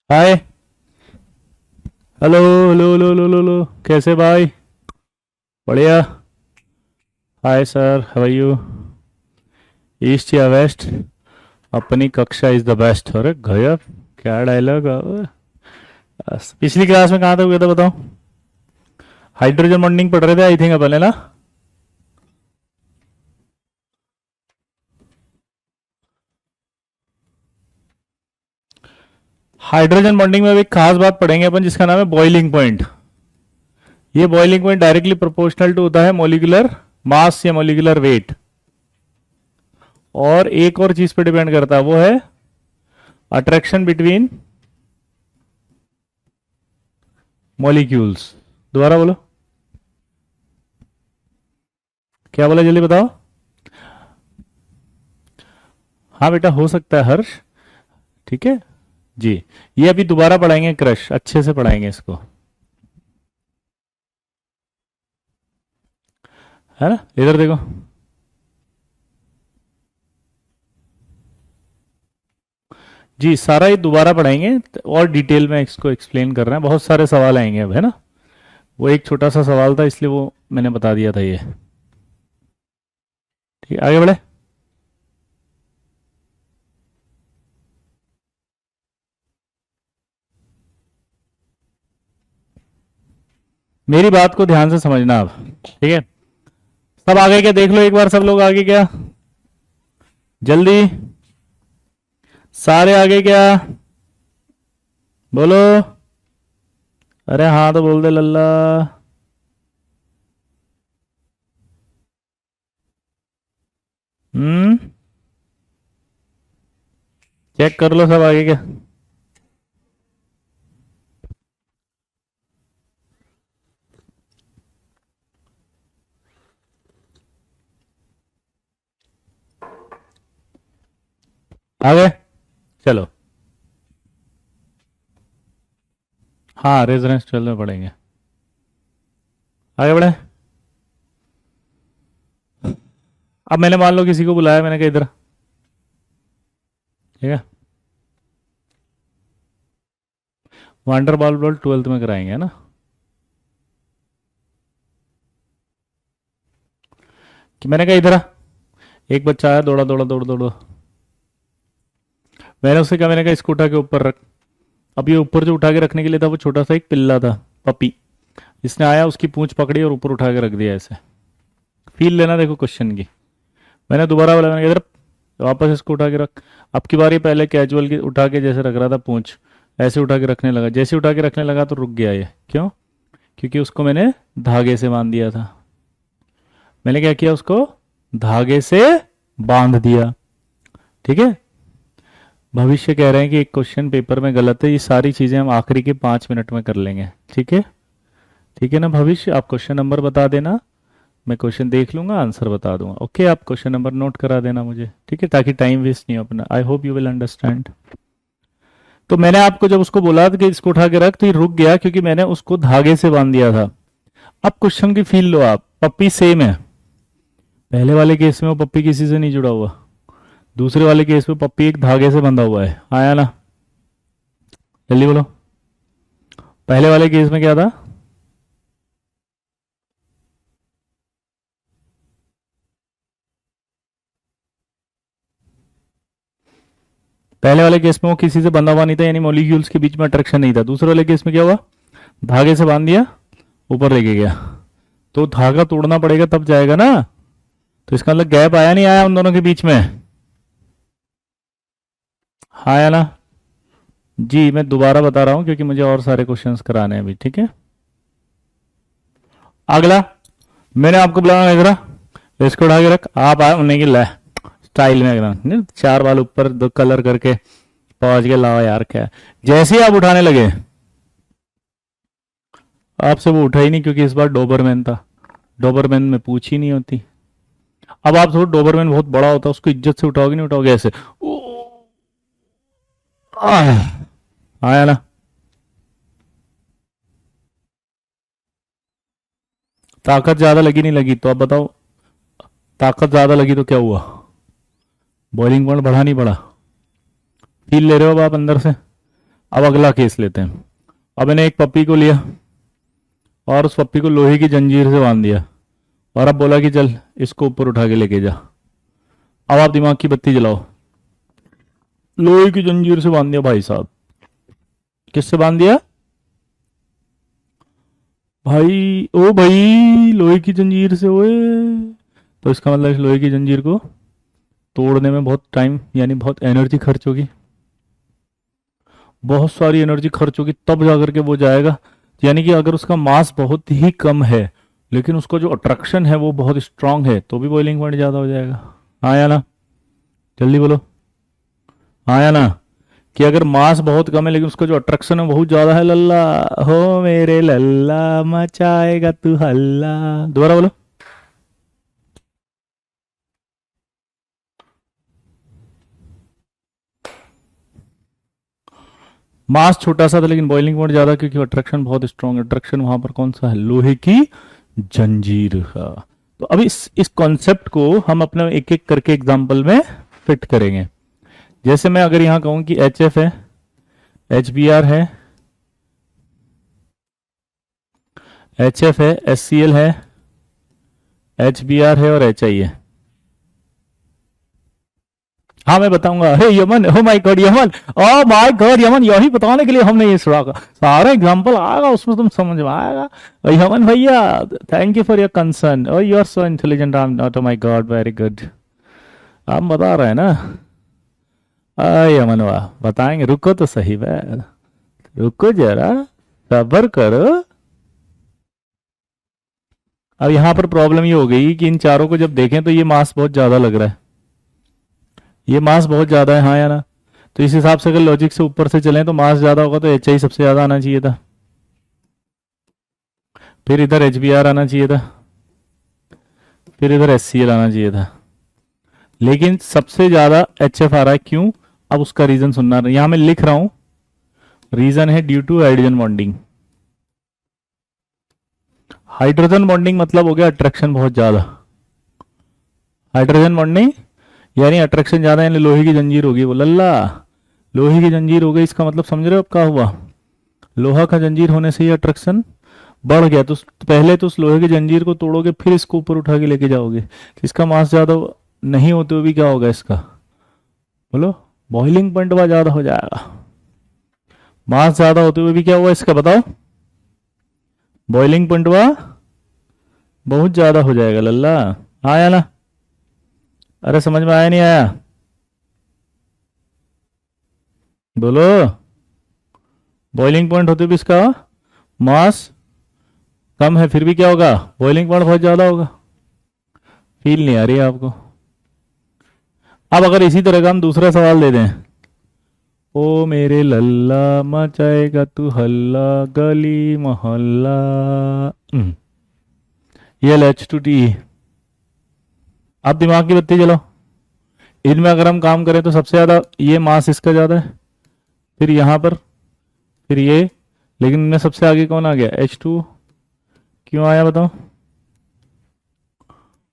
हाय। Hello hello hello hello hello hello. कैसे भाई? बढ़िया। Hi sir, how are you? East या वेस्ट? अपनी कक्षा इज द बेस्ट। अरे गजब, क्या डायलॉग। पिछली क्लास में कहाँ तक हुए थे बताओ? हाइड्रोजन बॉन्डिंग पढ़ रहे थे आई थिंक अपन, है ना? हाइड्रोजन बॉन्डिंग में अब एक खास बात पढ़ेंगे अपन जिसका नाम है बॉइलिंग पॉइंट। ये boiling point directly proportional to होता है मोलिकुलर मास या मोलिकुलर वेट। और एक और चीज पे डिपेंड करता है, वो है अट्रैक्शन बिटवीन मॉलिक्यूल्स। दोबारा बोलो, क्या बोला, जल्दी बताओ। हाँ बेटा, हो सकता है हर्ष। ठीक है जी। ये अभी दोबारा पढ़ाएंगे, क्रश अच्छे से पढ़ाएंगे इसको, है ना? इधर देखो। जी, सारा ये दोबारा पढ़ाएंगे और डिटेल में इसको एक्सप्लेन कर रहे हैं। बहुत सारे सवाल आएंगे अब, है ना? वो एक छोटा सा सवाल था इसलिए वो मैंने बता दिया था ये। ठीक है, आगे बढ़े। मेरी बात को ध्यान से समझना अब, ठीक है? सब आगे क्या देख लो एक बार, सब लोग आगे क्या, जल्दी। सारे आगे क्या, बोलो। अरे हाँ तो बोल दे लल्ला। हम्म। चेक कर लो सब आगे क्या। आगे चलो। हाँ, रेजोनेंस ट्वेल्व में पढ़ेंगे। आगे बढ़े। अब मैंने मान लो किसी को बुलाया, मैंने कहा इधर, ठीक है? वंडर बॉल बॉल ट्वेल्थ में कराएंगे, है ना? कि मैंने कहा इधर आ। एक बच्चा आया, दौड़ा दौड़ा दौड़ दौड़। मैंने उससे कहा, मैंने कहा इसको उठा के ऊपर रख। अब ये ऊपर जो उठा के रखने के लिए था वो छोटा सा एक पिल्ला था, पपी। इसने आया, उसकी पूंछ पकड़ी और ऊपर उठा के रख दिया ऐसे। फील लेना देखो क्वेश्चन की। मैंने दोबारा बोला, मैंने कहा इधर वापस इसको उठा के रख। अब की बार ये पहले कैजुअल की उठा के जैसे रख रहा था पूंछ, ऐसे उठा के रखने लगा। जैसे उठा के रखने लगा तो रुक गया ये। क्यों? क्योंकि उसको मैंने धागे से बांध दिया था। मैंने क्या किया, उसको धागे से बांध दिया। ठीक है। भविष्य कह रहे हैं कि एक क्वेश्चन पेपर में गलत है, ये सारी चीजें हम आखिरी के 5 मिनट में कर लेंगे। ठीक है? ठीक है ना भविष्य? आप क्वेश्चन नंबर बता देना, मैं क्वेश्चन देख लूंगा, आंसर बता दूंगा। ओके, आप क्वेश्चन नंबर नोट करा देना मुझे, ठीक है? ताकि टाइम वेस्ट नहीं हो अपना। I hope you will understand. तो मैंने आपको जब उसको बोला था कि इसको उठा के रख, तो ये रुक गया क्योंकि मैंने उसको धागे से बांध दिया था। अब क्वेश्चन की फील लो आप, पप्पी सेम है। पहले वाले केस में वो पप्पी किसी से नहीं जुड़ा हुआ, दूसरे वाले केस में पप्पी एक धागे से बंधा हुआ है। आया ना? जल्दी बोलो। पहले वाले केस में क्या था? पहले वाले केस में वो किसी से बंधा हुआ नहीं था, यानी मॉलिक्यूल्स के बीच में अट्रैक्शन नहीं था। दूसरे वाले केस में क्या हुआ? धागे से बांध दिया, ऊपर लेके गया। तो धागा तोड़ना पड़ेगा तब जाएगा ना। तो इसका मतलब गैप आया नहीं आया उन दोनों के बीच में? हाँ आया ना? जी, मैं दोबारा बता रहा हूँ क्योंकि मुझे और सारे क्वेश्चंस कराने हैं अभी। ठीक है, अगला। मैंने आपको बुलाया इधर, इसको उठा के रख। आप आए उन्हें की ला स्टाइल में एकदम नहीं, चार बाल ऊपर दो कलर करके पहुंच के लाओ यार क्या है। जैसे ही आप उठाने लगे, आपसे वो उठा ही नहीं क्योंकि इस बार डोबरमैन था। डोबरमैन में पूछ ही नहीं होती। अब आप थोड़ा, डोबरमैन बहुत बड़ा होता है, उसको इज्जत से उठाओगे नहीं उठाओगे ऐसे। आया ना? ताकत ज्यादा लगी नहीं लगी तो अब बताओ, ताकत ज्यादा लगी तो क्या हुआ? बॉइलिंग पॉइंट बढ़ा नहीं बढ़ा? फील ले रहे हो अब आप अंदर से? अब अगला केस लेते हैं। अब मैंने एक पप्पी को लिया और उस पप्पी को लोहे की जंजीर से बांध दिया और अब बोला कि चल इसको ऊपर उठा के लेके जा। अब आप दिमाग की बत्ती जलाओ। लोहे की जंजीर से बांध दिया भाई साहब। किससे बांध दिया भाई? ओ भाई, लोहे की जंजीर से। ओए, तो इसका मतलब इस लोहे की जंजीर को तोड़ने में बहुत टाइम यानी बहुत एनर्जी खर्च होगी, बहुत सारी एनर्जी खर्च होगी, तब जाकर के वो जाएगा। यानी कि अगर उसका मास बहुत ही कम है लेकिन उसका जो अट्रैक्शन है वो बहुत स्ट्रांग है तो भी बॉइलिंग पॉइंट ज़्यादा हो जाएगा। हाँ या ना? जल्दी बोलो। हाँ या ना? कि अगर मास बहुत कम है लेकिन उसका जो अट्रैक्शन है बहुत ज़्यादा है, लल्ला हो मेरे लल्ला मचाएगा तू हल्ला। दोबारा बोलो। मास छोटा सा था लेकिन बॉइलिंग पॉइंट ज्यादा, क्योंकि अट्रैक्शन बहुत स्ट्रांग है। अट्रैक्शन वहां पर कौन सा है? लोहे की जंजीर का। तो अभी इस कॉन्सेप्ट को हम अपने एक एक करके एग्जांपल में फिट करेंगे। जैसे मैं अगर यहां कहूं कि एच एफ है, एच बी आर है, एच एफ है, एस सी एल है, एच बी आर है और एच आई है। हाँ मैं बताऊंगा। Hey Yaman, oh my god Yaman, oh my god Yaman, यही बताने के लिए हमने ये सुना। सारा एग्जांपल आएगा उसमें, तुम समझ में आएगा। यमन भैया, thank you for your concern. Oh you are so intelligent. I am not, oh my god, very good. आप बता रहे हैं ना? यमन वाह, बताएंगे, रुको तो सही बे, रुको जरा, सब्र करो। अब यहां पर प्रॉब्लम ये हो गई कि इन चारों को जब देखें तो ये मास बहुत ज्यादा लग रहा है, ये मास बहुत ज्यादा है। हाँ या ना? तो इस हिसाब से अगर लॉजिक से ऊपर से चलें तो मास ज्यादा होगा तो एच आई सबसे ज्यादा आना चाहिए था, फिर इधर एच बी आर आना चाहिए था, फिर इधर एस सी एल आना चाहिए था, लेकिन सबसे ज्यादा एच एफ आ रहा है। क्यों? अब उसका रीजन सुनना, यहां मैं लिख रहा हूं। रीजन है due to hydrogen bonding. Hydrogen bonding मतलब हो गया अट्रैक्शन बहुत ज्यादा। हाइड्रोजन बॉन्डिंग यानी अट्रैक्शन ज्यादा, यानी लोहे की जंजीर होगी वो, लल्ला लोहे की जंजीर हो गई। इसका मतलब समझ रहे हो अब क्या हुआ? लोहा का जंजीर होने से ही अट्रैक्शन बढ़ गया। तो पहले तो उस लोहे की जंजीर को तोड़ोगे फिर इसको ऊपर उठा के लेके जाओगे। इसका मास ज्यादा नहीं होते हुए भी क्या होगा इसका? बोलो। बॉइलिंग पॉइंट वह ज्यादा हो जाएगा। मास ज्यादा होते हुए भी क्या हुआ इसका, बताओ? बॉइलिंग पॉइंट वह बहुत ज्यादा हो जाएगा, लल्ला। आया ना? अरे समझ में आया नहीं आया? बोलो। बॉइलिंग पॉइंट होते भी इसका मास कम है फिर भी क्या होगा? बॉइलिंग पॉइंट बहुत ज्यादा होगा। फील नहीं आ रही है आपको? अब अगर इसी तरह का हम दूसरा सवाल दे दें, ओ मेरे लल्ला मचाएगा तू हल्ला गली मोहल्ला, ये एच टू टी। अब दिमाग की बत्ती जलाओ। इनमें अगर हम काम करें तो सबसे ज्यादा ये मास इसका ज्यादा है, फिर यहां पर, फिर ये, लेकिन इनमें सबसे आगे कौन आ गया? H two. क्यों आया बताओ?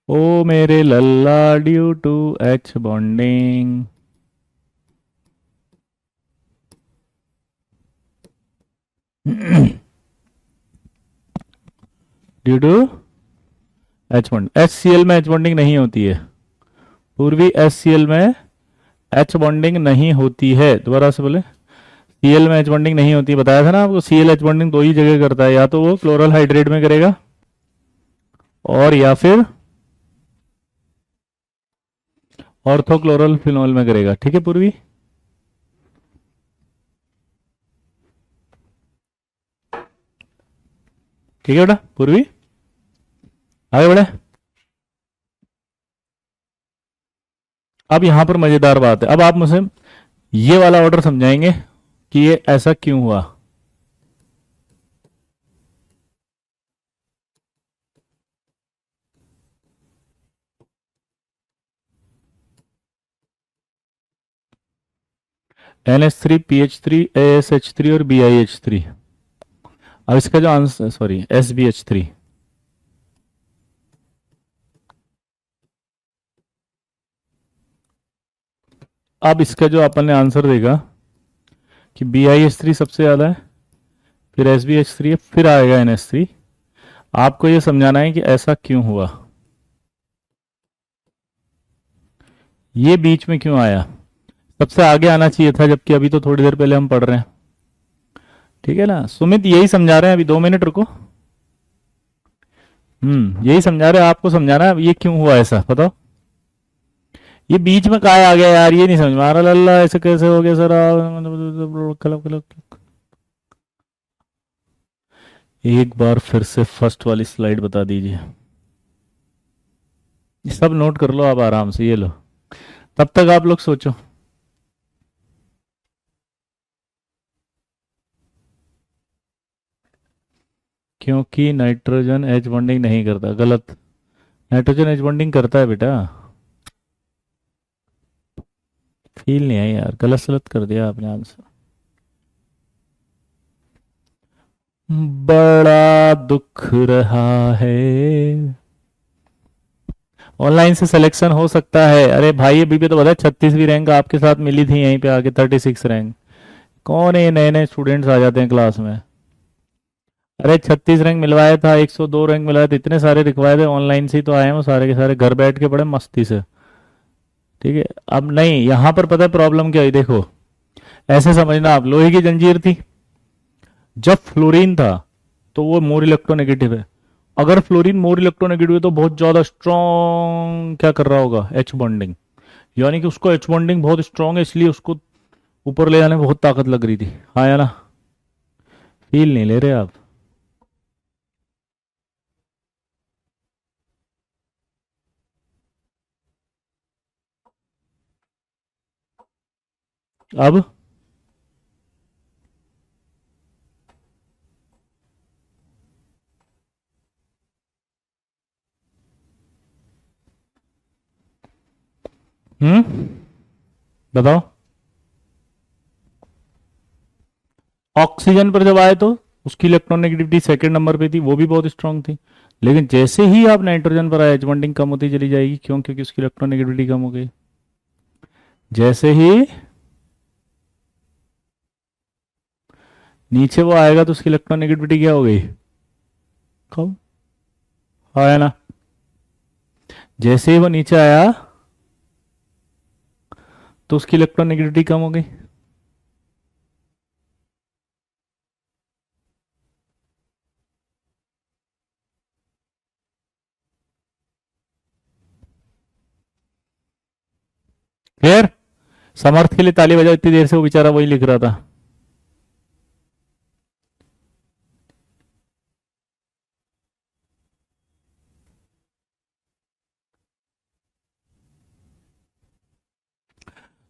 ओ मेरे लल्ला due to H bonding. Due to H bonding. H C L में एच बॉन्डिंग नहीं होती है पूर्वी, एच सी एल में एच बॉन्डिंग नहीं होती है। दोबारा से बोले, सी एल में एच बॉन्डिंग नहीं होती। बताया था ना आपको, सी एल एच बॉन्डिंग दो ही जगह करता है, या तो वो क्लोरल हाइड्रेट में करेगा और या फिर ऑर्थोक्लोरल फिनॉल में करेगा। ठीक है पूर्वी? ठीक है बेटा पूर्वी, आगे बढ़े। अब यहां पर मजेदार बात है, अब आप मुझे ये वाला ऑर्डर समझाएंगे कि ये ऐसा क्यों हुआ। NH3 PH3 ASH3 और BiH3। अब इसका जो आंसर, सॉरी SbH3। अब इसका जो अपन ने आंसर देगा कि BiH3 सबसे ज़्यादा है, फिर SbH3 है, फिर आएगा NH3। आपको ये समझाना है कि ऐसा क्यों हुआ, ये बीच में क्यों आया, सबसे आगे आना चाहिए था, जबकि अभी तो थोड़ी देर पहले हम पढ़ रहे हैं। ठीक है ना सुमित, यही समझा रहे हैं, अभी 2 मिनट रुको। यही समझा रहे हैं, आपको समझाना है ये क्यों हुआ ऐसा, बताओ। ये बीच में कहा आ गया यार, ये नहीं समझ में आ रहा, लल्ला ऐसे कैसे हो गया सर। एक बार फिर से फर्स्ट वाली स्लाइड बता दीजिए। ये सब नोट कर लो आप आराम से, ये लो, तब तक आप लोग सोचो। क्योंकि नाइट्रोजन एच बॉन्डिंग नहीं करता, गलत। नाइट्रोजन एच बॉन्डिंग करता है बेटा, फील नहीं है यार, गलत सलत कर दिया आपने आंसर। बड़ा दुख रहा है। ऑनलाइन से सिलेक्शन हो सकता है, अरे भाई अभी भी तो बताया 36वीं रैंक आपके साथ मिली थी यहीं पे आके, 36 रैंक। कौन है नए नए स्टूडेंट्स आ जाते हैं क्लास में। अरे 36 रैंक मिलवाया था, 102 रैंक मिलवाए थे, इतने सारे दिखवाए थे, ऑनलाइन से ही तो आए हैं वो सारे के सारे, घर बैठ के पढ़े मस्ती से। ठीक है, अब नहीं, यहां पर पता है प्रॉब्लम क्या है, देखो ऐसे समझना आप, लोहे की जंजीर थी, जब फ्लोरीन था तो वो मोर इलेक्ट्रोनेगेटिव है। अगर फ्लोरीन मोर इलेक्ट्रोनेगेटिव है तो बहुत ज्यादा स्ट्रॉन्ग क्या कर रहा होगा, एच बॉन्डिंग, यानी कि उसको एच बॉन्डिंग बहुत स्ट्रॉन्ग है, इसलिए उसको ऊपर ले जाने में बहुत ताकत लग रही थी। हाँ या ना, फील नहीं ले रहे आप। अब बताओ। ऑक्सीजन पर जब आए तो उसकी इलेक्ट्रॉनिगेटिविटी सेकंड नंबर पे थी, वो भी बहुत स्ट्रांग थी। लेकिन जैसे ही आप नाइट्रोजन पर आए, एच बॉन्डिंग कम होती चली जाएगी, क्यों, क्योंकि उसकी इलेक्ट्रॉनिगेटिविटी कम हो गई। जैसे ही नीचे वो आएगा तो उसकी इलेक्ट्रॉनिगेटिविटी क्या हो गई, कम। आया ना, जैसे ही वो नीचे आया तो उसकी इलेक्ट्रॉनिगेटिविटी कम हो गई। क्लियर। समर्थ के लिए ताली बजाओ, इतनी देर से वो बेचारा वही लिख रहा था।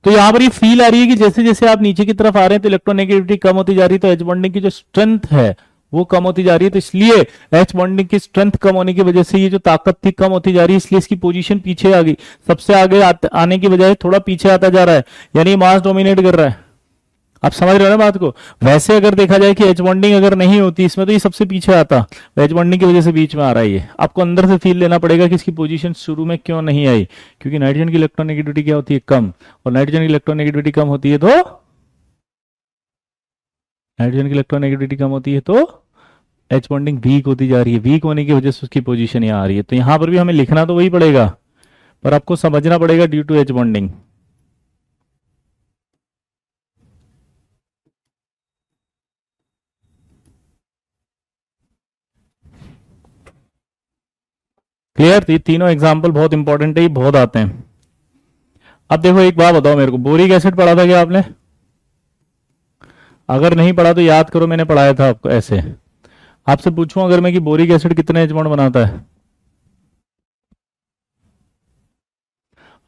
तो यहां पर ये फील आ रही है कि जैसे जैसे आप नीचे की तरफ आ रहे हैं तो इलेक्ट्रोनेगेटिविटी कम होती जा रही है, तो एच बॉन्डिंग की जो स्ट्रेंथ है वो कम होती जा रही है, तो इसलिए एच बॉन्डिंग की स्ट्रेंथ कम होने की वजह से ये जो ताकत थी कम होती जा रही है, इसलिए इसकी पोजीशन पीछे आ गई, सबसे आगे आने की बजाय थोड़ा पीछे आता जा रहा है, यानी मास डोमिनेट कर रहा है। आप समझ रहे हो ना बात को। वैसे अगर देखा जाए कि एच बॉन्डिंग अगर नहीं होती इसमें तो ये सबसे पीछे आता, एच बॉन्डिंग की वजह से बीच में आ रहा है ये। आपको अंदर से फील लेना पड़ेगा कि इसकी पोजीशन शुरू में क्यों नहीं आई, क्योंकि नाइट्रोजन की इलेक्ट्रोनेगेटिविटी क्या होती है, कम, और नाइट्रोजन की इलेक्ट्रोनेगेटिविटी कम होती है तो नाइट्रोजन की इलेक्ट्रोनेगेटिविटी कम होती है तो एच बॉन्डिंग वीक होती जा रही है, वीक होने की वजह से उसकी पोजीशन यहाँ आ रही है। तो यहां पर भी हमें लिखना तो वही पड़ेगा, पर आपको समझना पड़ेगा due to H bonding. Clear. ये तीनों एग्जाम्पल बहुत इंपॉर्टेंट है, ये बहुत आते हैं। अब देखो एक बात बताओ मेरे को, बोरिक एसिड पढ़ा था क्या आपने? अगर नहीं पढ़ा तो याद करो, मैंने पढ़ाया था आपको ऐसे। आपसे पूछूं अगर मैं कि बोरिक एसिड कितने एच बॉन्ड बनाता है,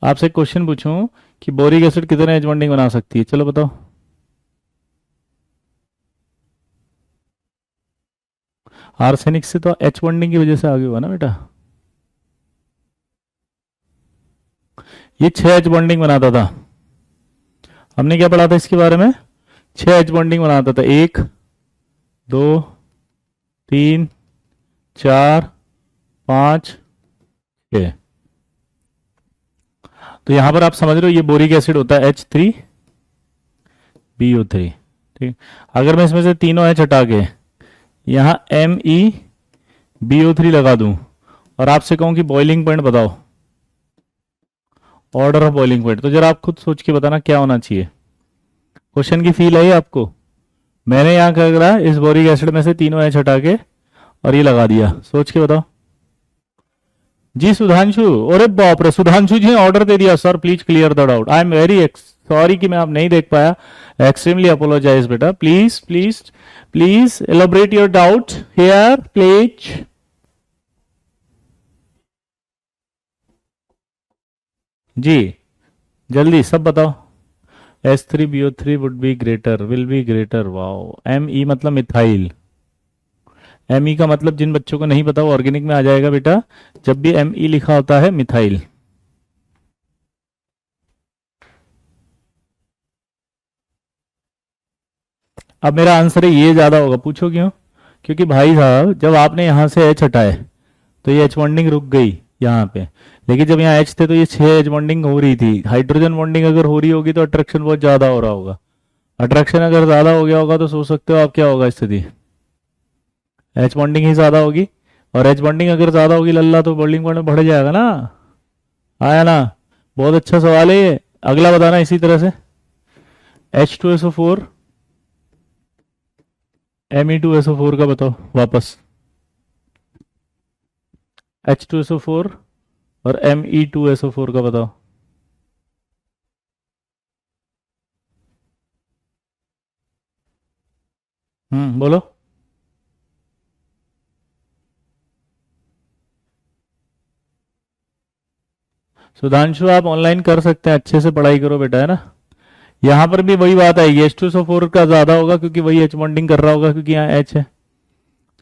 आपसे क्वेश्चन पूछूं कि बोरिक एसिड कितने एच बॉन्डिंग बना सकती है, चलो बताओ। आर्सेनिक से तो एच बॉन्डिंग की वजह से आगे हुआ ना बेटा, ये 6 एच बॉन्डिंग बनाता था। हमने क्या पढ़ा था इसके बारे में, 6 एच बॉन्डिंग बनाता था, 1 2 3 4 5 6। तो यहां पर आप समझ रहे हो ये बोरिक एसिड होता है H3BO3। ठीक। अगर मैं इसमें से तीनों एच हटा के यहाँ MeBO3 लगा दूं और आपसे कहूं कि बॉइलिंग पॉइंट बताओ, ऑर्डर ऑफ बॉइलिंग पॉइंट, तो जरा आप खुद सोच के बताना क्या होना चाहिए। क्वेश्चन की फील आई आपको? मैंने यहाँ क्या करा, इस बोरिक एसिड में से तीनों एच हटा के और ये लगा दिया, सोच के बताओ। जी सुधांशु, अरे बाप रे, सुधांशु जी ने ऑर्डर दे दिया, sir please clear the doubt, I am very sorry कि मैं आप नहीं देख पाया, एक्सट्रीमली अपोलोजाइज बेटा, please please please elaborate your doubt here please. जी जल्दी सब बताओ। H3BO3 would be greater, will be greater, wow. ME मतलब मिथाइल, ME का मतलब जिन बच्चों को नहीं पता वो ऑर्गेनिक में आ जाएगा बेटा, जब भी ME लिखा होता है मिथाइल। अब मेरा आंसर है ये ज्यादा होगा, पूछो क्यों? क्योंकि भाई साहब जब आपने यहां से H हटाए तो ये H बॉन्डिंग रुक गई यहाँ पे, लेकिन जब यहाँ H थे तो ये 6 H बॉन्डिंग हो रही थी। हाइड्रोजन बॉन्डिंग अगर हो रही होगी तो अट्रैक्शन बहुत ज्यादा हो रहा होगा, अट्रैक्शन अगर ज्यादा हो गया होगा तो सोच सकते हो आप क्या होगा स्थिति, H बॉन्डिंग ही ज्यादा होगी, और H बॉन्डिंग अगर ज्यादा होगी लल्ला तो बॉन्डिंग पॉइंट में बढ़ जाएगा ना। आया ना? बहुत अच्छा सवाल है ये। अगला बताना इसी तरह से, H2SO4 Me2SO4 का बताओ वापस, H2SO4 और Me2SO4 का बताओ। बोलो। सुधांशु आप ऑनलाइन कर सकते हैं, अच्छे से पढ़ाई करो बेटा, है ना। यहां पर भी वही बात आएगी, H2SO4 का ज्यादा होगा क्योंकि वही H बॉन्डिंग कर रहा होगा, क्योंकि यहाँ H है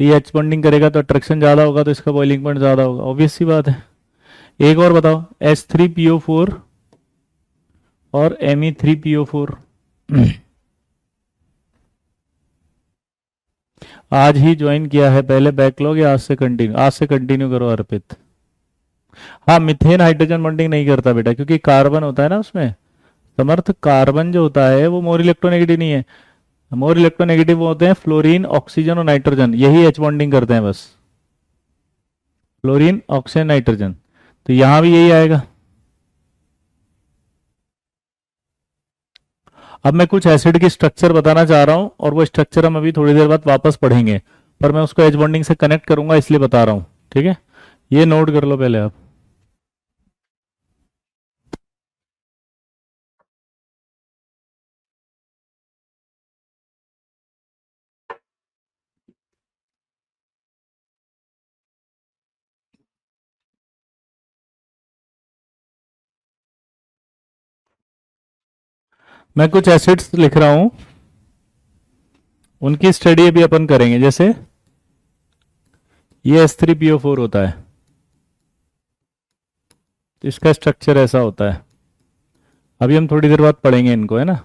तो ये H बॉन्डिंग करेगा तो अट्रैक्शन ज्यादा होगा, तो इसका बॉइलिंग पॉइंट ज्यादा होगा, ऑब्वियस सी बात है। एक और बताओ, H3PO4 और Me3PO4। आज ही ज्वाइन किया है, पहले बैकलॉग या आज से कंटिन्यू? आज से कंटिन्यू करो अर्पित। हाँ, मिथेन हाइड्रोजन बॉन्डिंग नहीं करता बेटा, क्योंकि कार्बन होता है ना उसमें, समर्थ कार्बन जो होता है वो मोर इलेक्ट्रोनेगेटिव नहीं है, मोर इलेक्ट्रोनेगेटिव होते हैं फ्लोरीन, ऑक्सीजन और नाइट्रोजन, यही एच बॉन्डिंग करते हैं बस, फ्लोरीन, ऑक्सीजन, नाइट्रोजन। तो यहां भी यही आएगा। अब मैं कुछ एसिड की स्ट्रक्चर बताना चाह रहा हूं, और वो स्ट्रक्चर हम अभी थोड़ी देर बाद वापस पढ़ेंगे, पर मैं उसको एच बॉन्डिंग से कनेक्ट करूंगा इसलिए बता रहा हूं, ठीक है। ये नोट कर लो पहले आप। मैं कुछ एसिड्स लिख रहा हूं, उनकी स्टडी अभी अपन करेंगे। जैसे ये H3PO4 होता है, तो इसका स्ट्रक्चर ऐसा होता है, अभी हम थोड़ी देर बाद पढ़ेंगे इनको, है ना।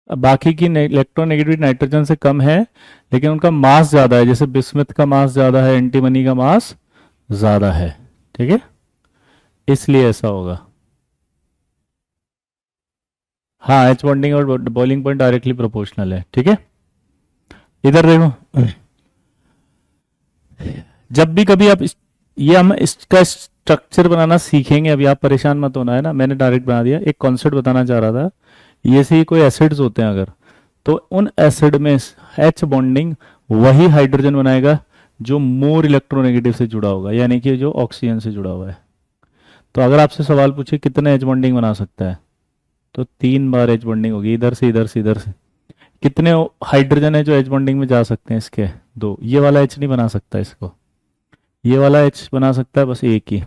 अब बाकी की इलेक्ट्रोनेगेटिव नाइट्रोजन से कम है, लेकिन उनका मास ज्यादा है, जैसे बिस्मथ का मास ज्यादा है, एंटीमनी का मास ज्यादा है, ठीक है, इसलिए ऐसा होगा। हाँ, एच बॉन्डिंग और बॉइलिंग पॉइंट डायरेक्टली प्रोपोर्शनल है, ठीक है। इधर देखो, जब भी कभी आप ये हम इसका स्ट्रक्चर बनाना सीखेंगे, अभी आप परेशान मत होना, है ना, मैंने डायरेक्ट बना दिया। एक कॉन्सेप्ट बताना चाह रहा था, ये से ही कोई एसिड्स होते हैं अगर, तो उन एसिड में एच बॉन्डिंग वही हाइड्रोजन बनाएगा जो मोर इलेक्ट्रोनेगेटिव से जुड़ा होगा, यानी कि जो ऑक्सीजन से जुड़ा हुआ है। तो अगर आपसे सवाल पूछे कितने एच बॉन्डिंग बना सकता है, तो 3 बार एच बॉन्डिंग होगी, इधर से इधर से इधर से। कितने हाइड्रोजन है जो एच बॉन्डिंग में जा सकते हैं? इसके 2, ये वाला एच नहीं बना सकता इसको, ये वाला एच बना सकता है बस एक ही।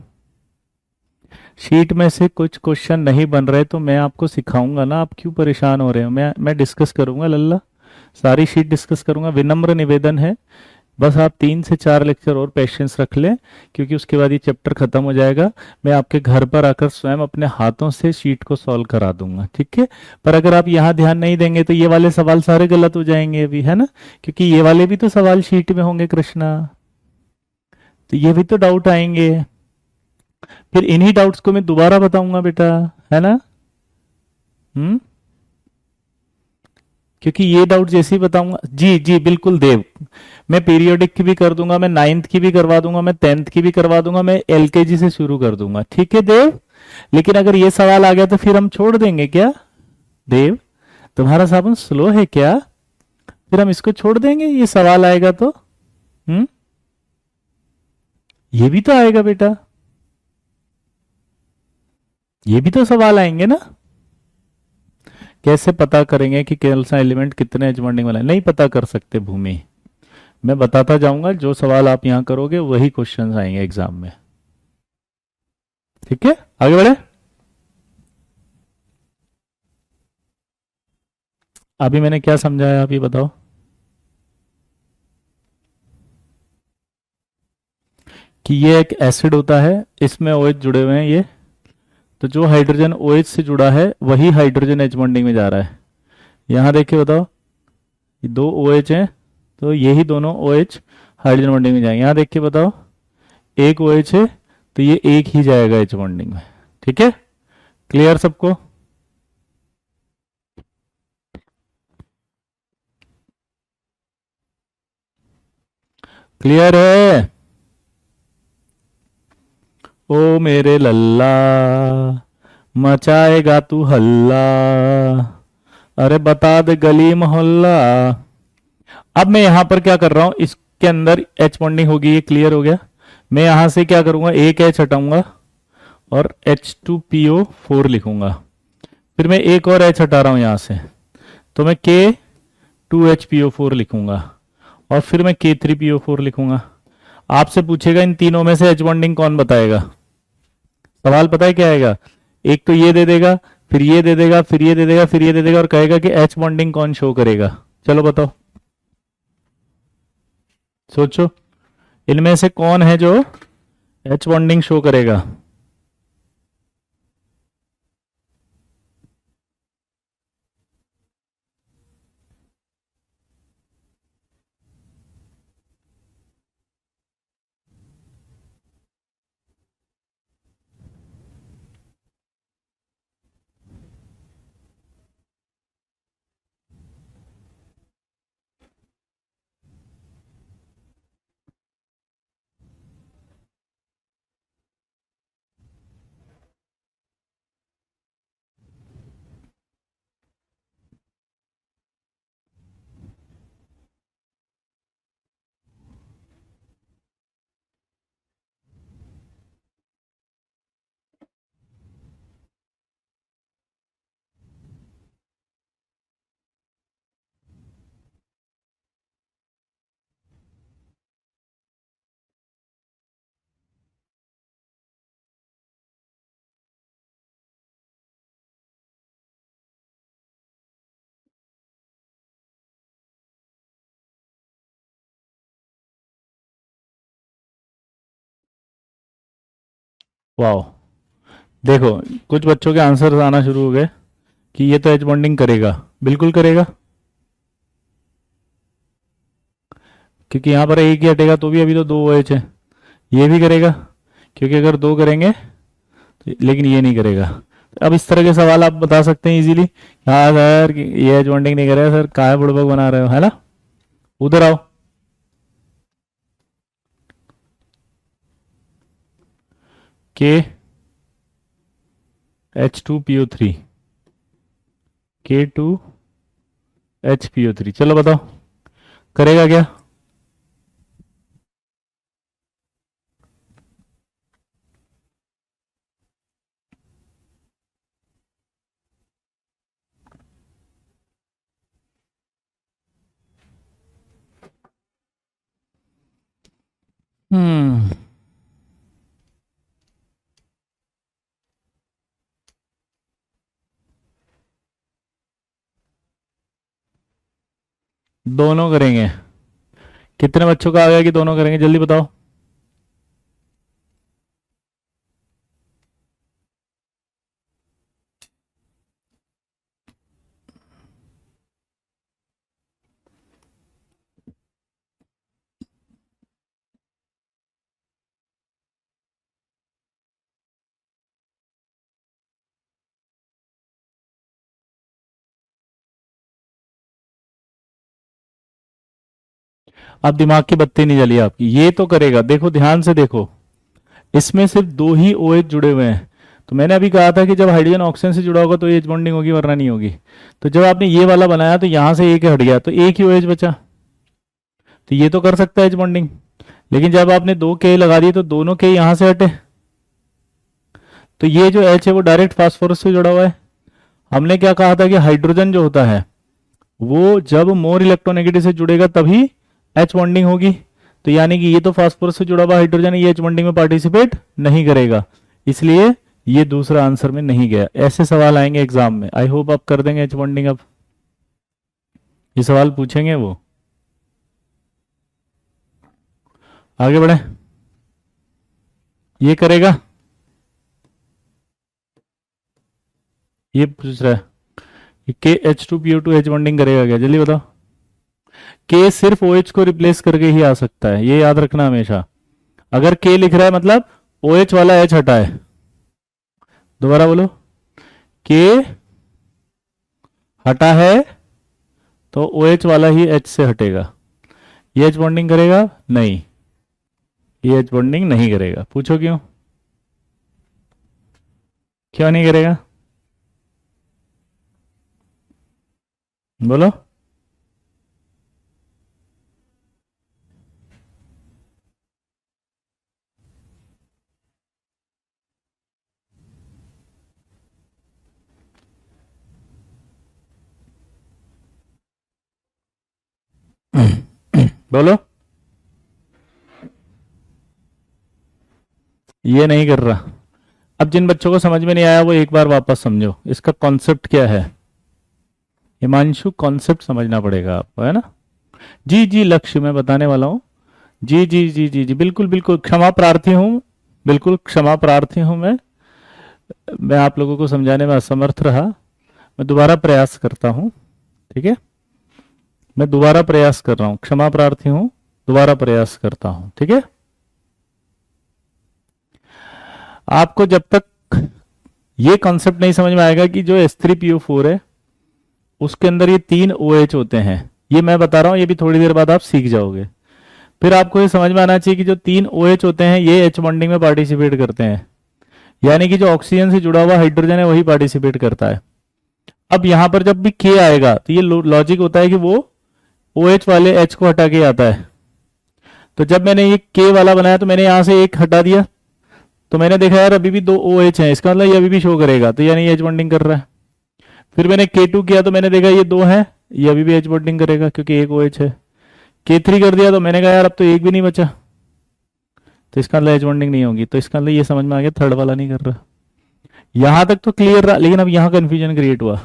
शीट में से कुछ क्वेश्चन नहीं बन रहे तो मैं आपको सिखाऊंगा ना, आप क्यों परेशान हो रहे हो? मैं डिस्कस करूंगा लल्ला, सारी शीट डिस्कस करूंगा। विनम्र निवेदन है, बस आप 3 से 4 लेक्चर और पेशेंस रख लें, क्योंकि उसके बाद ये चैप्टर खत्म हो जाएगा। मैं आपके घर पर आकर स्वयं अपने हाथों से शीट को सॉल्व करा दूंगा, ठीक है? पर अगर आप यहाँ ध्यान नहीं देंगे तो ये वाले सवाल सारे गलत हो जाएंगे अभी, है ना? क्योंकि ये वाले भी तो सवाल शीट में होंगे कृष्णा, तो ये भी तो डाउट आएंगे। फिर इन्हीं डाउट्स को मैं दोबारा बताऊंगा बेटा, है ना? हम्म। क्योंकि ये डाउट जैसे ही बताऊंगा, जी जी बिल्कुल देव, मैं पीरियोडिक की भी कर दूंगा, मैं 9th की भी करवा दूंगा, मैं 10th की भी करवा दूंगा, मैं एलकेजी से शुरू कर दूंगा, ठीक है देव? लेकिन अगर ये सवाल आ गया तो फिर हम छोड़ देंगे क्या देव? तुम्हारा साबुन स्लो है क्या? फिर हम इसको छोड़ देंगे, ये सवाल आएगा तो? हम्म। ये भी तो आएगा बेटा, ये भी तो सवाल आएंगे ना। कैसे पता करेंगे कि कौन सा एलिमेंट कितने एज बॉन्डिंग वाला है? नहीं पता कर सकते भूमि, मैं बताता जाऊंगा, जो सवाल आप यहां करोगे वही क्वेश्चन आएंगे एग्जाम में, ठीक है? आगे बढ़े। अभी मैंने क्या समझाया, आप ये बताओ। कि ये एक एसिड होता है, इसमें OH जुड़े हुए हैं ये, तो जो हाइड्रोजन OH से जुड़ा है वही हाइड्रोजन एच बॉन्डिंग में जा रहा है। यहां देखिए बताओ, ये दो OH हैं, तो यही दोनों OH हाइड्रोजन बॉन्डिंग में जाएंगे। यहां देख के बताओ, एक OH है, तो ये एक ही जाएगा एच बॉन्डिंग में, ठीक है? क्लियर सबको? क्लियर है? ओ मेरे लल्ला, मचाएगा तू हल्ला, अरे बता दे गली मोहल्ला। अब मैं यहां पर क्या कर रहा हूं, इसके अंदर एच बॉन्डिंग होगी, ये क्लियर हो गया। मैं यहां से क्या करूंगा, एक एच हटाऊंगा और H2PO4 लिखूंगा। फिर मैं एक और एच हटा रहा हूं यहां से, तो मैं K2HPO4 लिखूंगा, और फिर मैं K3PO4 लिखूंगा। आपसे पूछेगा इन तीनों में से एच बॉन्डिंग कौन बताएगा? सवाल पता है क्या आएगा? एक तो ये दे देगा, फिर ये दे देगा, फिर ये दे देगा, फिर ये दे देगा, और कहेगा कि एच बॉन्डिंग कौन शो करेगा? चलो बताओ, सोचो, इनमें से कौन है जो एच बॉन्डिंग शो करेगा? वाह, देखो, कुछ बच्चों के आंसर आना शुरू हो गए कि ये तो एच बॉन्डिंग करेगा, बिल्कुल करेगा, क्योंकि यहां पर एक ही हटेगा तो भी अभी तो दो OH है। ये भी करेगा, क्योंकि अगर दो करेंगे तो, लेकिन ये नहीं करेगा। तो अब इस तरह के सवाल आप बता सकते हैं इजीली, हाँ सर ये एच बॉन्डिंग नहीं करेगा सर, काय बुड़बक बना रहे हो, है ना? उधर आओ, K H2PO3, K2HPO3, चलो बताओ, करेगा क्या? हम्म। दोनों करेंगे। कितने बच्चों का आ गया कि दोनों करेंगे, जल्दी बताओ। अब दिमाग की बत्ती नहीं जली आपकी, ये तो करेगा, देखो ध्यान से देखो, इसमें सिर्फ दो ही OH जुड़े हुए हैं। तो मैंने अभी कहा था कि जब हाइड्रोजन ऑक्सीजन से जुड़ा होगा तो एच बॉन्डिंग होगी, वरना नहीं होगी। तो जब आपने ये वाला बनाया तो यहां से एक हट गया, तो एक ही OH बचा, तो ये तो कर सकता है एच बॉन्डिंग। लेकिन जब आपने दो के लगा दिए तो दोनों के यहां से हटे, तो ये जो H है वो डायरेक्ट फास्फोरस से जुड़ा हुआ है। हमने क्या कहा था कि हाइड्रोजन जो होता है वो जब मोर इलेक्ट्रोनेगेटिव से जुड़ेगा तभी एच बॉन्डिंग होगी। तो यानी कि ये तो फास्फोरस से जुड़ा हुआ हाइड्रोजन है, ये एच बॉन्डिंग में पार्टिसिपेट नहीं करेगा, इसलिए ये दूसरा आंसर में नहीं गया। ऐसे सवाल आएंगे एग्जाम में, आई होप आप कर देंगे एच बॉन्डिंग। अब ये सवाल पूछेंगे वो, आगे बढ़े। ये करेगा, ये पूछ रहा है के H2PO2 एच बॉन्डिंग करेगा क्या, जल्दी बताओ। के सिर्फ OH को रिप्लेस करके ही आ सकता है, ये याद रखना हमेशा। अगर के लिख रहा है मतलब OH वाला H हटा है। दोबारा बोलो, के हटा है तो OH वाला ही H से हटेगा। ये H बॉन्डिंग करेगा नहीं, ये H बॉन्डिंग नहीं करेगा। पूछो क्यों, क्यों नहीं करेगा, बोलो। बोलो, ये नहीं कर रहा। अब जिन बच्चों को समझ में नहीं आया वो एक बार वापस समझो, इसका कॉन्सेप्ट क्या है। हिमांशु, कॉन्सेप्ट समझना पड़ेगा आपको, है ना। जी जी लक्ष्य, मैं बताने वाला हूँ। जी जी जी जी जी, बिल्कुल बिल्कुल, क्षमा प्रार्थी हूँ, बिल्कुल क्षमा प्रार्थी हूँ मैं आप लोगों को समझाने में असमर्थ रहा। मैं दोबारा प्रयास करता हूँ, ठीक है। मैं दोबारा प्रयास कर रहा हूँ, क्षमा प्रार्थी हूँ, दोबारा प्रयास करता हूँ, ठीक है। आपको जब तक ये कॉन्सेप्ट नहीं समझ में आएगा कि जो H3PO4 है उसके अंदर ये 3 OH होते हैं, ये मैं बता रहा हूँ, ये भी थोड़ी देर बाद आप सीख जाओगे। फिर आपको ये समझ में आना चाहिए कि जो 3 OH होते हैं ये H बॉन्डिंग में पार्टिसिपेट करते हैं, यानी कि जो ऑक्सीजन से जुड़ा हुआ हाइड्रोजन है वही पार्टिसिपेट करता है। अब यहां पर जब भी K आएगा तो ये लॉजिक होता है कि वो OH वाले H को हटा के आता है। तो जब मैंने ये K वाला बनाया तो मैंने यहां से एक हटा दिया, तो मैंने देखा यार अभी भी 2 OH हैं, इसका मतलब ये अभी भी शो करेगा, तो यानी H बॉन्डिंग कर रहा है। फिर मैंने K2 किया तो मैंने देखा ये 2 है, ये अभी भी H बॉन्डिंग करेगा क्योंकि एक OH है। K3 कर दिया तो मैंने कहा यार अब तो एक भी नहीं बचा, तो इसका मतलब H बॉन्डिंग नहीं होगी। तो इसका मतलब ये समझ में आ गया, थर्ड वाला नहीं कर रहा। यहां तक तो क्लियर रहा, लेकिन अब यहां कंफ्यूजन क्रिएट हुआ,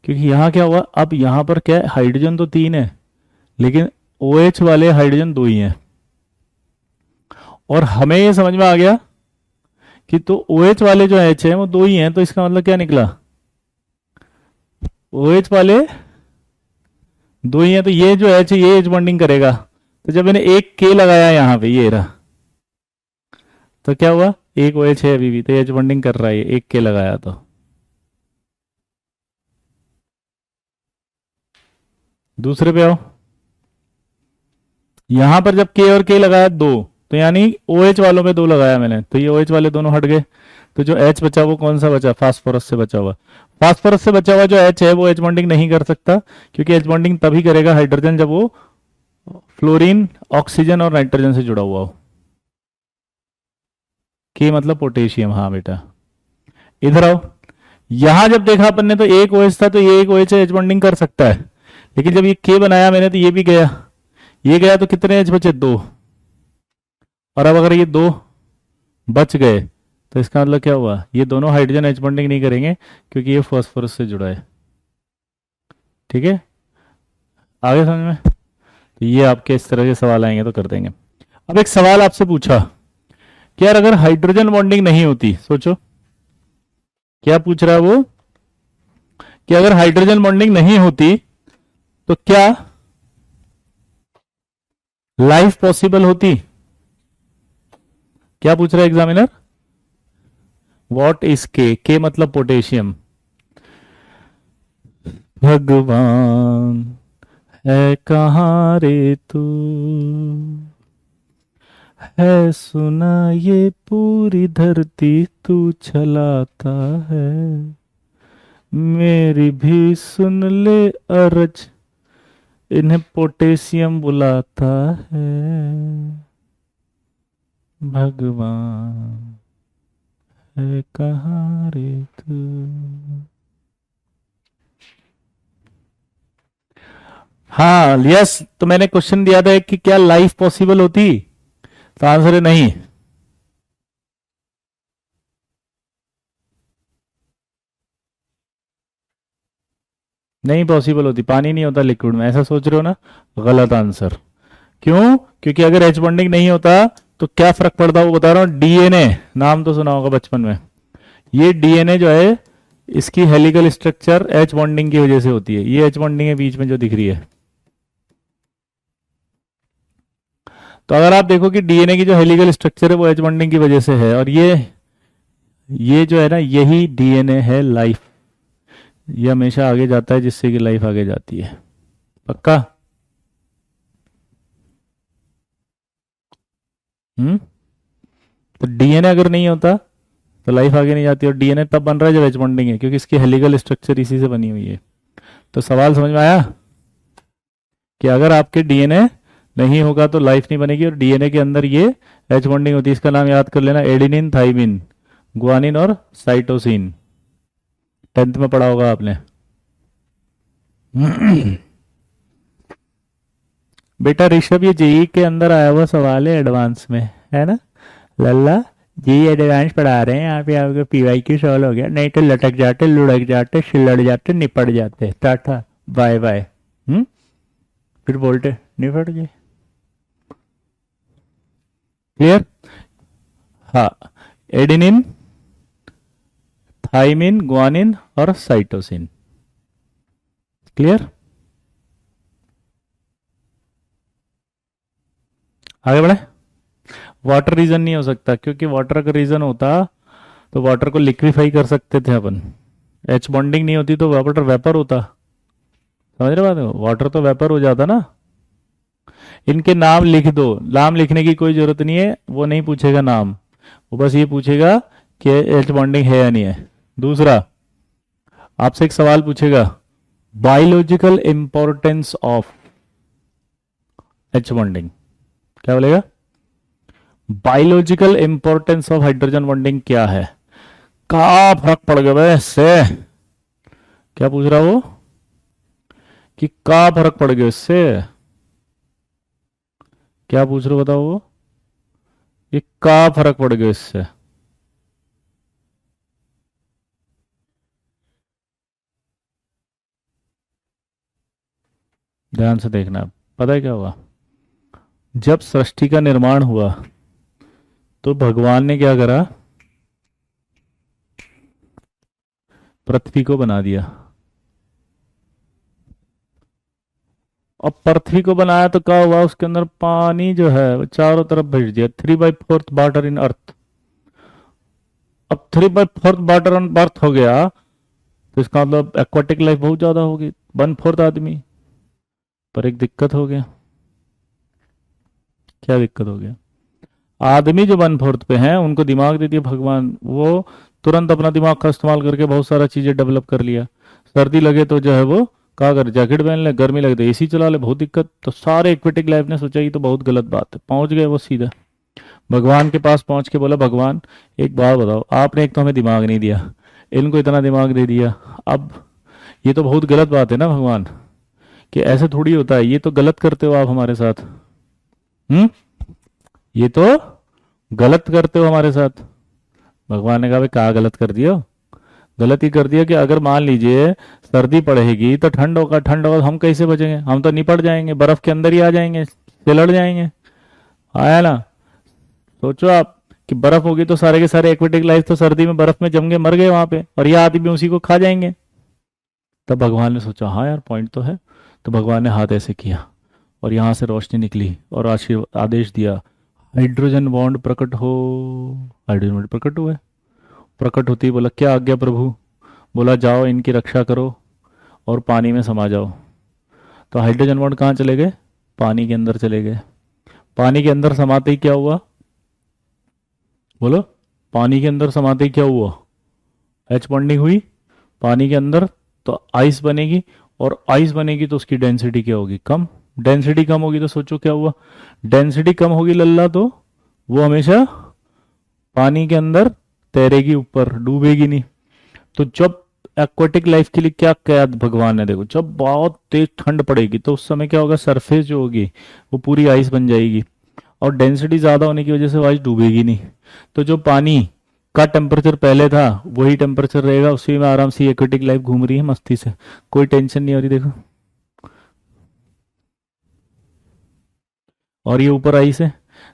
क्योंकि यहां क्या हुआ, अब यहां पर क्या है, हाइड्रोजन तो 3 है लेकिन OH वाले हाइड्रोजन 2 ही हैं। और हमें ये समझ में आ गया कि तो OH वाले जो H है वो 2 ही हैं, तो इसका मतलब क्या निकला, OH वाले 2 ही हैं, तो ये जो H है ये H बॉन्डिंग करेगा। तो जब मैंने एक K लगाया यहां पे, ये रहा, तो क्या हुआ, एक OH है अभी भी, तो H बॉन्डिंग कर रहा है, एक K लगाया तो। दूसरे पे आओ, यहां पर जब K और K लगाया 2, तो यानी OH वालों में 2 लगाया मैंने, तो ये OH वाले दोनों हट गए। तो जो H बचा वो कौन सा बचा, फास्फोरस से बचा हुआ। फास्फोरस से बचा हुआ जो H है वो H बॉन्डिंग नहीं कर सकता, क्योंकि H बॉन्डिंग तभी करेगा हाइड्रोजन जब वो फ्लोरीन, ऑक्सीजन और नाइट्रोजन से जुड़ा हुआ हो। K मतलब पोटेशियम, हाँ बेटा। इधर आओ, यहां जब देखा अपन ने तो एक OH था, तो ये एक OH H बॉन्डिंग कर सकता है, लेकिन जब ये K बनाया मैंने तो ये भी गया, ये गया, तो कितने H बचे, 2। और अब अगर ये 2 बच गए तो इसका मतलब क्या हुआ, ये दोनों हाइड्रोजन H बॉन्डिंग नहीं करेंगे क्योंकि ये फास्फोरस से जुड़ा है, ठीक है। आगे समझ में, तो ये आपके इस तरह के सवाल आएंगे तो कर देंगे। अब एक सवाल आपसे पूछा कि यार अगर हाइड्रोजन बॉन्डिंग नहीं होती, सोचो क्या पूछ रहा है वो, कि अगर हाइड्रोजन बॉन्डिंग नहीं होती तो क्या लाइफ पॉसिबल होती? क्या पूछ रहा है एग्जामिनर? व्हाट इज के मतलब पोटेशियम। भगवान है कहाँ रे तू, है सुना ये पूरी धरती तू चलाता है, मेरी भी सुन ले अरज, इन्हें पोटेशियम बुलाता है, भगवान है कहाँ रे तू। हाँ यस, तो मैंने क्वेश्चन दिया था कि क्या लाइफ पॉसिबल होती, तो आंसर है नहीं। नहीं पॉसिबल होती, पानी नहीं होता लिक्विड में, ऐसा सोच रहे हो ना, गलत आंसर। क्यों? क्योंकि अगर एच बॉन्डिंग नहीं होता तो क्या फर्क पड़ता, वो बता रहा हूँ। डीएनए नाम तो सुना होगा बचपन में, ये डीएनए जो है इसकी हेलिकल स्ट्रक्चर एच बॉन्डिंग की वजह से होती है। ये एच बॉन्डिंग है बीच में जो दिख रही है। तो अगर आप देखो कि डीएनए की जो हेलिकल स्ट्रक्चर है वो एच बॉन्डिंग की वजह से है, और ये जो है ना, यही डीएनए है लाइफ। ये हमेशा आगे जाता है जिससे कि लाइफ आगे जाती है। पक्का? तो डीएनए अगर नहीं होता तो लाइफ आगे नहीं जाती, और डीएनए तब बन रहा है जब एच बॉन्डिंग है, क्योंकि इसकी हेलिकल स्ट्रक्चर इसी से बनी हुई है। तो सवाल समझ में आया कि अगर आपके डीएनए नहीं होगा तो लाइफ नहीं बनेगी, और डीएनए के अंदर ये एच बॉन्डिंग होती है। इसका नाम याद कर लेना, एडेनिन, थाइमिन, गुआनिन और साइटोसिन। 10th में पढ़ा होगा आपने। बेटा ऋषभ, ये जेई के अंदर आया हुआ सवाल है एडवांस में, है ना लल्ला। जी एडवांस पढ़ा रहे हैं यहाँ पे, आपको पीवाई की सवाल हो गया, नहीं तो लटक जाते, लुढ़क जाते, सिलड़ जाते, निपट जाते, टाटा बाय बाय। फिर बोलते निपट गए। क्लियर? हाँ, एडेनिन, थाइमिन, गुआनिन और साइटोसिन। क्लियर? आगे बढ़े। वाटर रीजन नहीं हो सकता, क्योंकि वाटर अगर रीजन होता तो वाटर को लिक्विफाई कर सकते थे अपन। एच बॉन्डिंग नहीं होती तो वाटर वेपर होता। समझ रहे बात? वाटर तो वेपर हो जाता ना। इनके नाम लिख दो, नाम लिखने की कोई जरूरत नहीं है, वो नहीं पूछेगा नाम, वो बस ये पूछेगा कि एच बॉन्डिंग है या नहीं है। दूसरा, आपसे एक सवाल पूछेगा, biological importance of H bonding. क्या बोलेगा? Biological importance of hydrogen bonding क्या है? का फर्क पड़ गया वैसे? क्या पूछ रहा वो कि का फर्क पड़ गया इससे? क्या पूछ रहे हो बताओ वो, ये का फर्क पड़ गया इससे? ध्यान से देखना। पता है क्या हुआ? जब सृष्टि का निर्माण हुआ तो भगवान ने क्या करा, पृथ्वी को बना दिया। अब पृथ्वी को बनाया तो क्या हुआ, उसके अंदर पानी जो है वो चारों तरफ भेज दिया, 3/4 वाटर इन अर्थ। अब 3/4 वाटर इन अर्थ हो गया तो इसका मतलब एक्वाटिक लाइफ बहुत ज्यादा होगी, 1/4 आदमी। पर एक दिक्कत हो गया। क्या दिक्कत हो गया? आदमी जो 1/4 पे हैं उनको दिमाग दे दिया भगवान, वो तुरंत अपना दिमाग का इस्तेमाल करके बहुत सारा चीजें डेवलप कर लिया। सर्दी लगे तो जो है वो क्या कर, जैकेट पहन ले, गर्मी लगे तो एसी चला ले, बहुत दिक्कत। तो सारे एक्वेटिक लाइफ ने सोचा ये तो बहुत गलत बात है, पहुंच गए वो सीधा भगवान के पास पहुंच के बोला, भगवान एक बात बताओ, आपने एक तो हमें दिमाग नहीं दिया, इनको इतना दिमाग दे दिया, अब ये तो बहुत गलत बात है ना भगवान, कि ऐसे थोड़ी होता है, ये तो गलत करते हो आप हमारे साथ। हम्म, ये तो गलत करते हो हमारे साथ। भगवान ने कहा भाई कहा गलत कर दियो, गलत ही कर दिया कि अगर मान लीजिए सर्दी पड़ेगी तो ठंड होगा, हम कैसे बचेंगे? हम तो निपट जाएंगे, बर्फ के अंदर ही आ जाएंगे, सिलट जाएंगे। आया ना? सोचो आप कि बर्फ होगी तो सारे के सारे एक्वेटिक लाइफ तो सर्दी में बर्फ में जम गए, मर गए वहां पे, और ये आदमी उसी को खा जाएंगे। तब भगवान ने सोचा हाँ यार पॉइंट तो है। तो भगवान ने हाथ ऐसे किया और यहाँ से रोशनी निकली और आशीर्वाद आदेश दिया, हाइड्रोजन बॉन्ड प्रकट हो। हाइड्रोजन बॉन्ड प्रकट हुआ। प्रकट होती ही बोला क्या आज्ञा प्रभु? बोला जाओ इनकी रक्षा करो और पानी में समा जाओ। तो हाइड्रोजन बॉन्ड कहाँ चले गए? पानी के अंदर चले गए। पानी के अंदर समाते ही क्या हुआ? बोलो। पानी के अंदर समाते ही क्या हुआ? एच बॉन्डिंग हुई पानी के अंदर, तो आइस बनेगी, और आइस बनेगी तो उसकी डेंसिटी क्या होगी? कम। डेंसिटी कम होगी तो सोचो क्या हुआ? डेंसिटी कम होगी लल्ला, तो वो हमेशा पानी के अंदर तैरेगी, ऊपर डूबेगी नहीं। तो जब एक्वाटिक लाइफ के लिए क्या किया भगवान ने, देखो जब बहुत तेज ठंड पड़ेगी तो उस समय क्या होगा? सरफेस जो होगी वो पूरी आइस बन जाएगी, और डेंसिटी ज्यादा होने की वजह से वो आइस डूबेगी नहीं। तो जो पानी का टेम्परेचर पहले था वही टेम्परेचर रहेगा, उसी में आराम से एक्वेटिक लाइफ घूम रही है मस्ती से, कोई टेंशन नहीं हो रही। देखो, और ये ऊपर आइस है,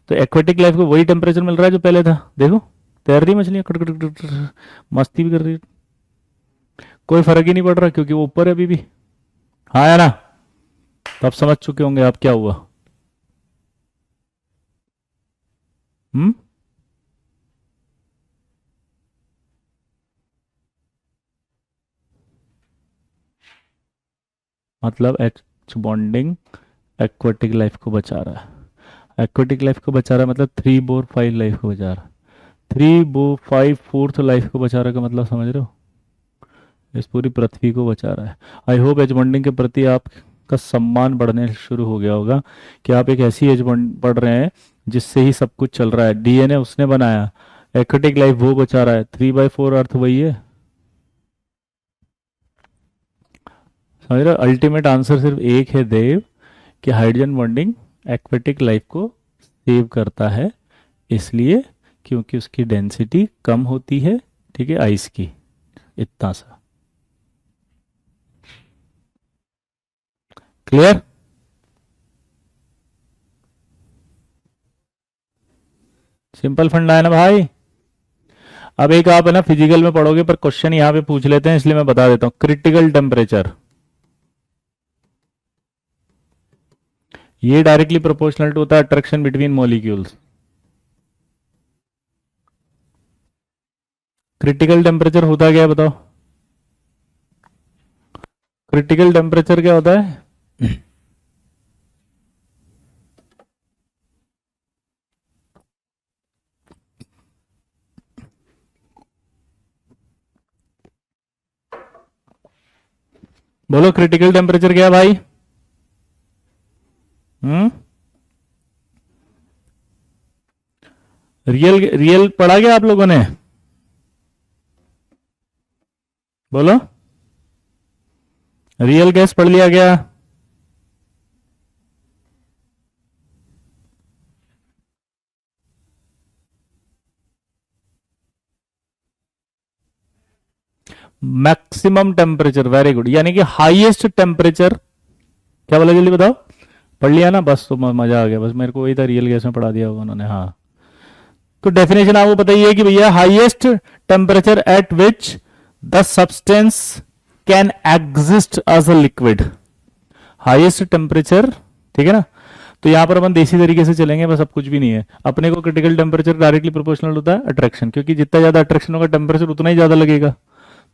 तो एक्वेटिक लाइफ को वही टेम्परेचर मिल रहा है जो पहले था। देखो तैर रही मछलियां, कट कट कट कट, मस्ती भी कर रही है, कोई फर्क ही नहीं पड़ रहा क्योंकि वो ऊपर है अभी भी। हाँ या ना? तो आप समझ चुके होंगे आप क्या हुआ। हम्म। मतलब एच बॉन्डिंग एक्वेटिक लाइफ को बचा रहा है। एक्वेटिक लाइफ को बचा रहा है मतलब 3 4 5 लाइफ को बचा रहा है। 3 4 5 4th लाइफ को बचा रहा है का मतलब समझ रहे हो? इस पूरी पृथ्वी को बचा रहा है। आई होप एज बॉन्डिंग के प्रति आपका सम्मान बढ़ने शुरू हो गया होगा कि आप एक ऐसी एज बॉन्ड पढ़ रहे हैं जिससे ही सब कुछ चल रहा है। डीएनए उसने बनाया, एक्वेटिक लाइफ वो बचा रहा है, 3/4 अर्थ वही है। समझ रहे हो? अल्टीमेट आंसर सिर्फ एक है देव, कि हाइड्रोजन बॉन्डिंग एक्वेटिक लाइफ को सेव करता है, इसलिए क्योंकि उसकी डेंसिटी कम होती है, ठीक है, आइस की। इतना सा क्लियर? सिंपल फंडा है ना भाई। अब एक आप है ना फिजिकल में पढ़ोगे पर क्वेश्चन यहां पे पूछ लेते हैं, इसलिए मैं बता देता हूं। क्रिटिकल टेम्परेचर, ये डायरेक्टली प्रोपोर्शनल टू होता है attraction between molecules. Critical temperature होता क्या है बताओ? क्रिटिकल टेम्परेचर क्या होता है? बोलो क्रिटिकल टेम्परेचर क्या है भाई? हम्म। रियल रियल पढ़ा क्या आप लोगों ने? बोलो। रियल गैस पढ़ लिया क्या? मैक्सिमम टेम्परेचर, वेरी गुड, यानी कि हाईएस्ट टेम्परेचर। क्या बोला जल्दी बताओ? पढ़ लिया ना? बस तो मजा आ गया, बस मेरे को वही था, रियल गैस में पढ़ा दिया होगा उन्होंने। हाँ, तो डेफिनेशन आपको बताइए कि भैया highest temperature at which the substance can exist as a liquid. Highest temperature, ठीक है ना? तो यहां पर अपन देसी तरीके से चलेंगे, बस अब कुछ भी नहीं है अपने को। क्रिटिकल टेम्परेचर डायरेक्टली प्रोपोर्शनल होता है अट्रैक्शन, क्योंकि जितना ज्यादा अट्रैक्शन होगा टेम्परेचर उतना ही ज्यादा लगेगा।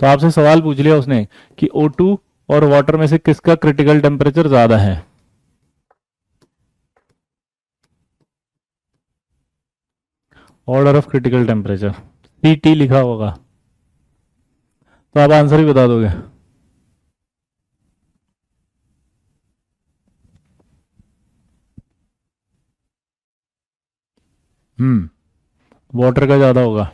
तो आपसे सवाल पूछ लिया उसने कि O2 और वाटर में से किसका क्रिटिकल टेम्परेचर ज्यादा है? Order of critical temperature CT लिखा होगा, तो आप आंसर ही बता दोगे। वाटर का ज्यादा होगा,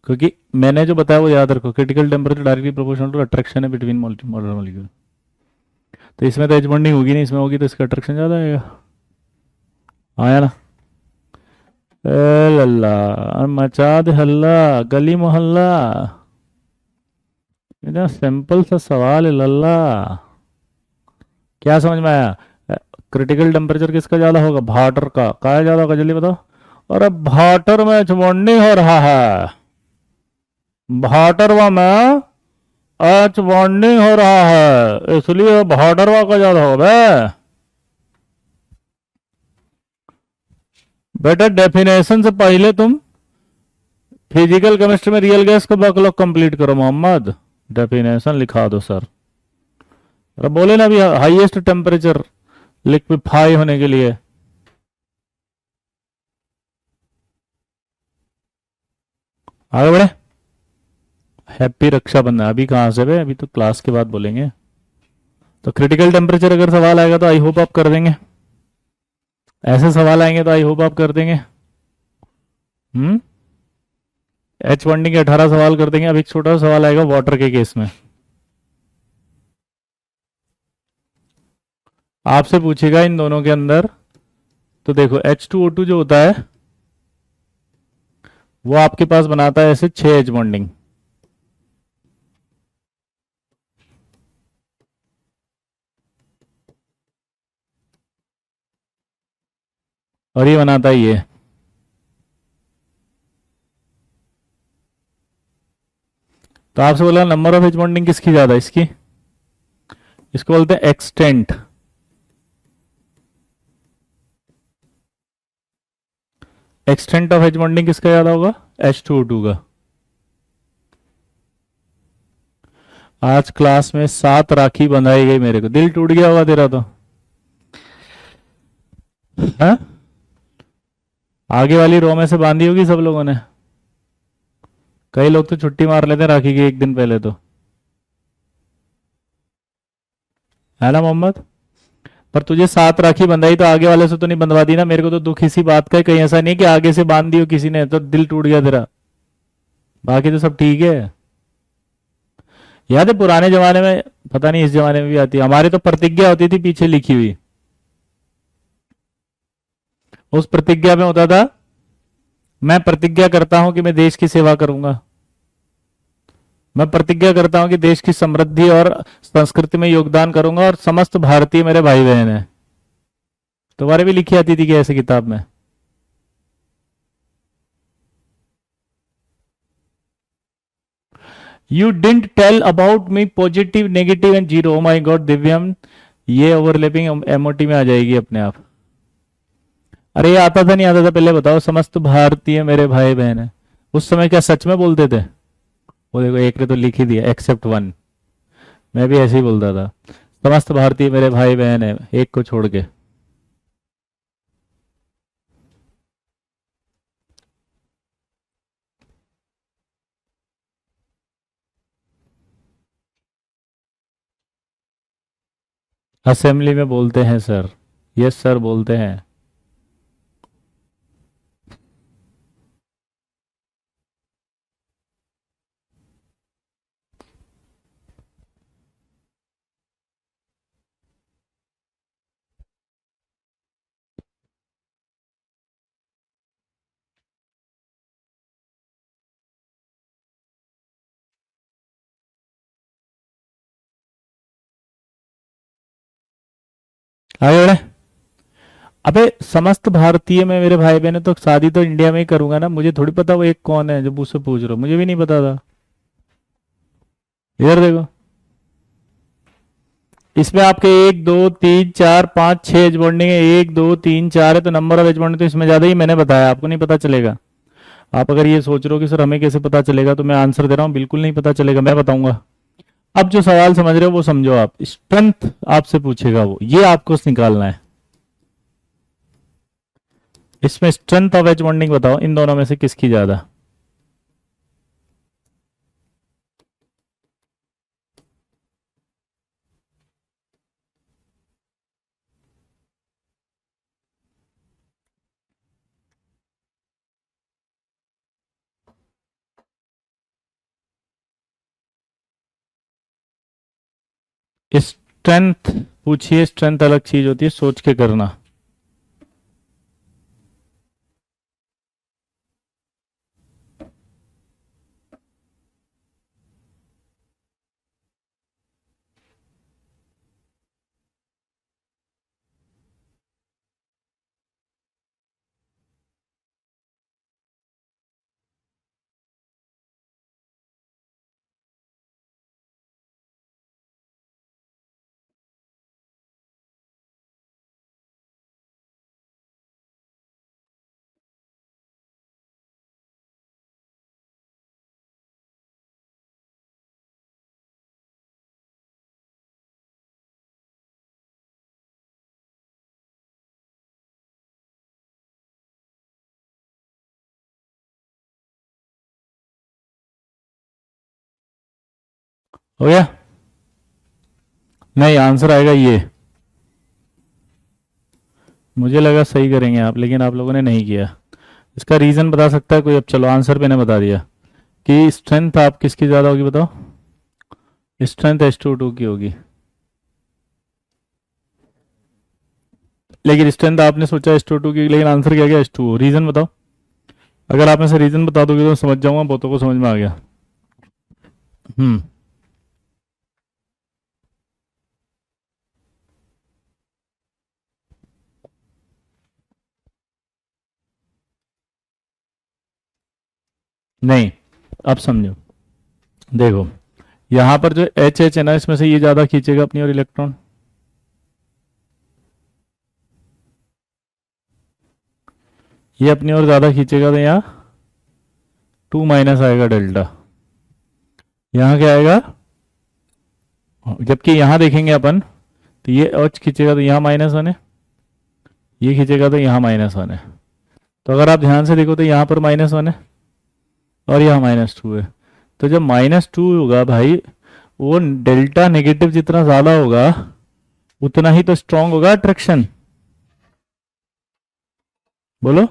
क्योंकि मैंने जो बताया वो याद रखो, critical temperature directly proportional to attraction है बिटवीन मॉलिक्यूल। तो इसमें तो एच बॉन्डिंग होगी नहीं, इसमें होगी तो इसका अट्रैक्शन ज्यादा आएगा। आया ना? ए लल्ला, मचा दे हल्ला गली मोहल्ला। इतना सिंपल सा सवाल है लल्ला। क्या समझ में आया? क्रिटिकल टेम्परेचर किसका ज्यादा होगा? वाटर का ज्यादा होगा, जल्दी बताओ। अरे वाटर में बॉन्डिंग हो रहा है, वाटर में एच बॉन्डिंग हो रहा है, इसलिए वाटर का ज्यादा होगा। बेटा डेफिनेशन से पहले तुम फिजिकल केमिस्ट्री में रियल गैस का बकलॉग कंप्लीट करो मोहम्मद। डेफिनेशन लिखा दो सर। अरे बोले ना अभी हाईएस्ट टेम्परेचर लिक्विफाई होने के लिए। आगे बढ़े। हैप्पी रक्षाबंधन। अभी कहाँ से बे, अभी तो क्लास के बाद बोलेंगे। तो क्रिटिकल टेम्परेचर अगर सवाल आएगा तो आई होप आप कर देंगे। ऐसे सवाल आएंगे तो आई होप आप कर देंगे। हम्म। एच बॉन्डिंग के 18 सवाल कर देंगे। अब एक छोटा सा सवाल आएगा वाटर के केस में, आपसे पूछेगा इन दोनों के अंदर। तो देखो H2O2 जो होता है वो आपके पास बनाता है ऐसे 6 एच बॉन्डिंग, और ये बनाता है ये। तो आपसे बोला नंबर ऑफ एच बॉन्डिंग किसकी ज्यादा? इसकी। इसको बोलते हैं extent. Extent of H bonding किसका ज्यादा होगा? H2O2 का। आज क्लास में 7 राखी बंधाई गई, मेरे को दिल टूट गया होगा तेरा तो। है? आगे वाली रो में से बांधी होगी सब लोगों ने। कई लोग तो छुट्टी मार लेते हैं राखी के एक दिन पहले तो, है ना मोहम्मद? पर तुझे 7 राखी बंधाई तो आगे वाले से तो नहीं बंधवा दी ना? मेरे को तो दुख इसी बात का है, कहीं ऐसा नहीं कि आगे से बांध दी हो किसी ने तो दिल टूट गया तेरा। बाकी तो सब ठीक है। याद है पुराने जमाने में, पता नहीं इस जमाने में भी आती है, हमारे तो प्रतिज्ञा होती थी पीछे लिखी हुई। उस प्रतिज्ञा में होता था, मैं प्रतिज्ञा करता हूं कि मैं देश की सेवा करूंगा, मैं प्रतिज्ञा करता हूं कि देश की समृद्धि और संस्कृति में योगदान करूंगा, और समस्त भारतीय मेरे भाई बहन हैं। तुम्हारे भी लिखी आती थी कि ऐसे किताब में? You didn't tell about me positive negative and zero. Oh my god Divyam, ये ओवरलैपिंग एमओटी में आ जाएगी अपने आप। अरे ये आता था नहीं आता था पहले बताओ? समस्त भारतीय मेरे भाई बहन है, उस समय क्या सच में बोलते थे? वो देखो एक ने तो लिख ही दिया एक्सेप्ट वन। मैं भी ऐसे ही बोलता था, समस्त भारतीय मेरे भाई बहन है, एक को छोड़ के। असेंबली में बोलते हैं सर। यस सर बोलते हैं। आगे बढ़े। अबे समस्त भारतीय में मेरे भाई बहन है तो शादी तो इंडिया में ही करूंगा ना, मुझे थोड़ी पता वो एक कौन है जो मुझसे पूछ रहे हो, मुझे भी नहीं पता था। इधर देखो, इसमें आपके 1 2 3 4 5 6 एज बॉन्डिंग है, 1 2 3 4 है, तो नंबर ऑफ एज बॉन्डिंग तो इसमें ज्यादा ही मैंने बताया, आपको नहीं पता चलेगा। आप अगर ये सोच रहे हो कि सर हमें कैसे पता चलेगा, तो मैं आंसर दे रहा हूँ, बिल्कुल नहीं पता चलेगा, मैं बताऊंगा। अब जो सवाल समझ रहे हो वो समझो। आप स्ट्रेंथ आपसे पूछेगा, वो ये आपको निकालना है। इसमें स्ट्रेंथ ऑफ एज बॉन्डिंग बताओ इन दोनों में से किसकी ज्यादा? स्ट्रेंथ पूछिए, स्ट्रेंथ अलग चीज होती है, सोच के करना। हो गया? नहीं, आंसर आएगा ये। मुझे लगा सही करेंगे आप, लेकिन आप लोगों ने नहीं किया। इसका रीजन बता सकता है कोई? अब चलो, आंसर मैंने बता दिया कि स्ट्रेंथ आप किसकी ज्यादा होगी, बताओ। स्ट्रेंथ H2O2 की होगी। लेकिन स्ट्रेंथ आपने सोचा H2O2 की, लेकिन आंसर क्या गया? H2O। रीजन बताओ। अगर आप में से रीजन बता दोगे तो समझ जाऊंगा, बहुतों को समझ में आ गया। हम्म। नहीं, अब समझो। देखो, यहां पर जो H है ना, इसमें से ये ज्यादा खींचेगा अपनी और इलेक्ट्रॉन। ये अपनी ओर ज्यादा खींचेगा तो यहाँ 2 माइनस आएगा डेल्टा। यहाँ क्या आएगा? जबकि यहाँ देखेंगे अपन, तो ये H खींचेगा तो यहाँ -1 है, ये खींचेगा तो यहाँ -1 है। तो अगर आप ध्यान से देखो तो यहाँ पर -1 है और यहाँ -2 है। तो जब -2 होगा भाई, वो डेल्टा नेगेटिव जितना ज्यादा होगा उतना ही तो स्ट्रांग होगा अट्रैक्शन। बोलो।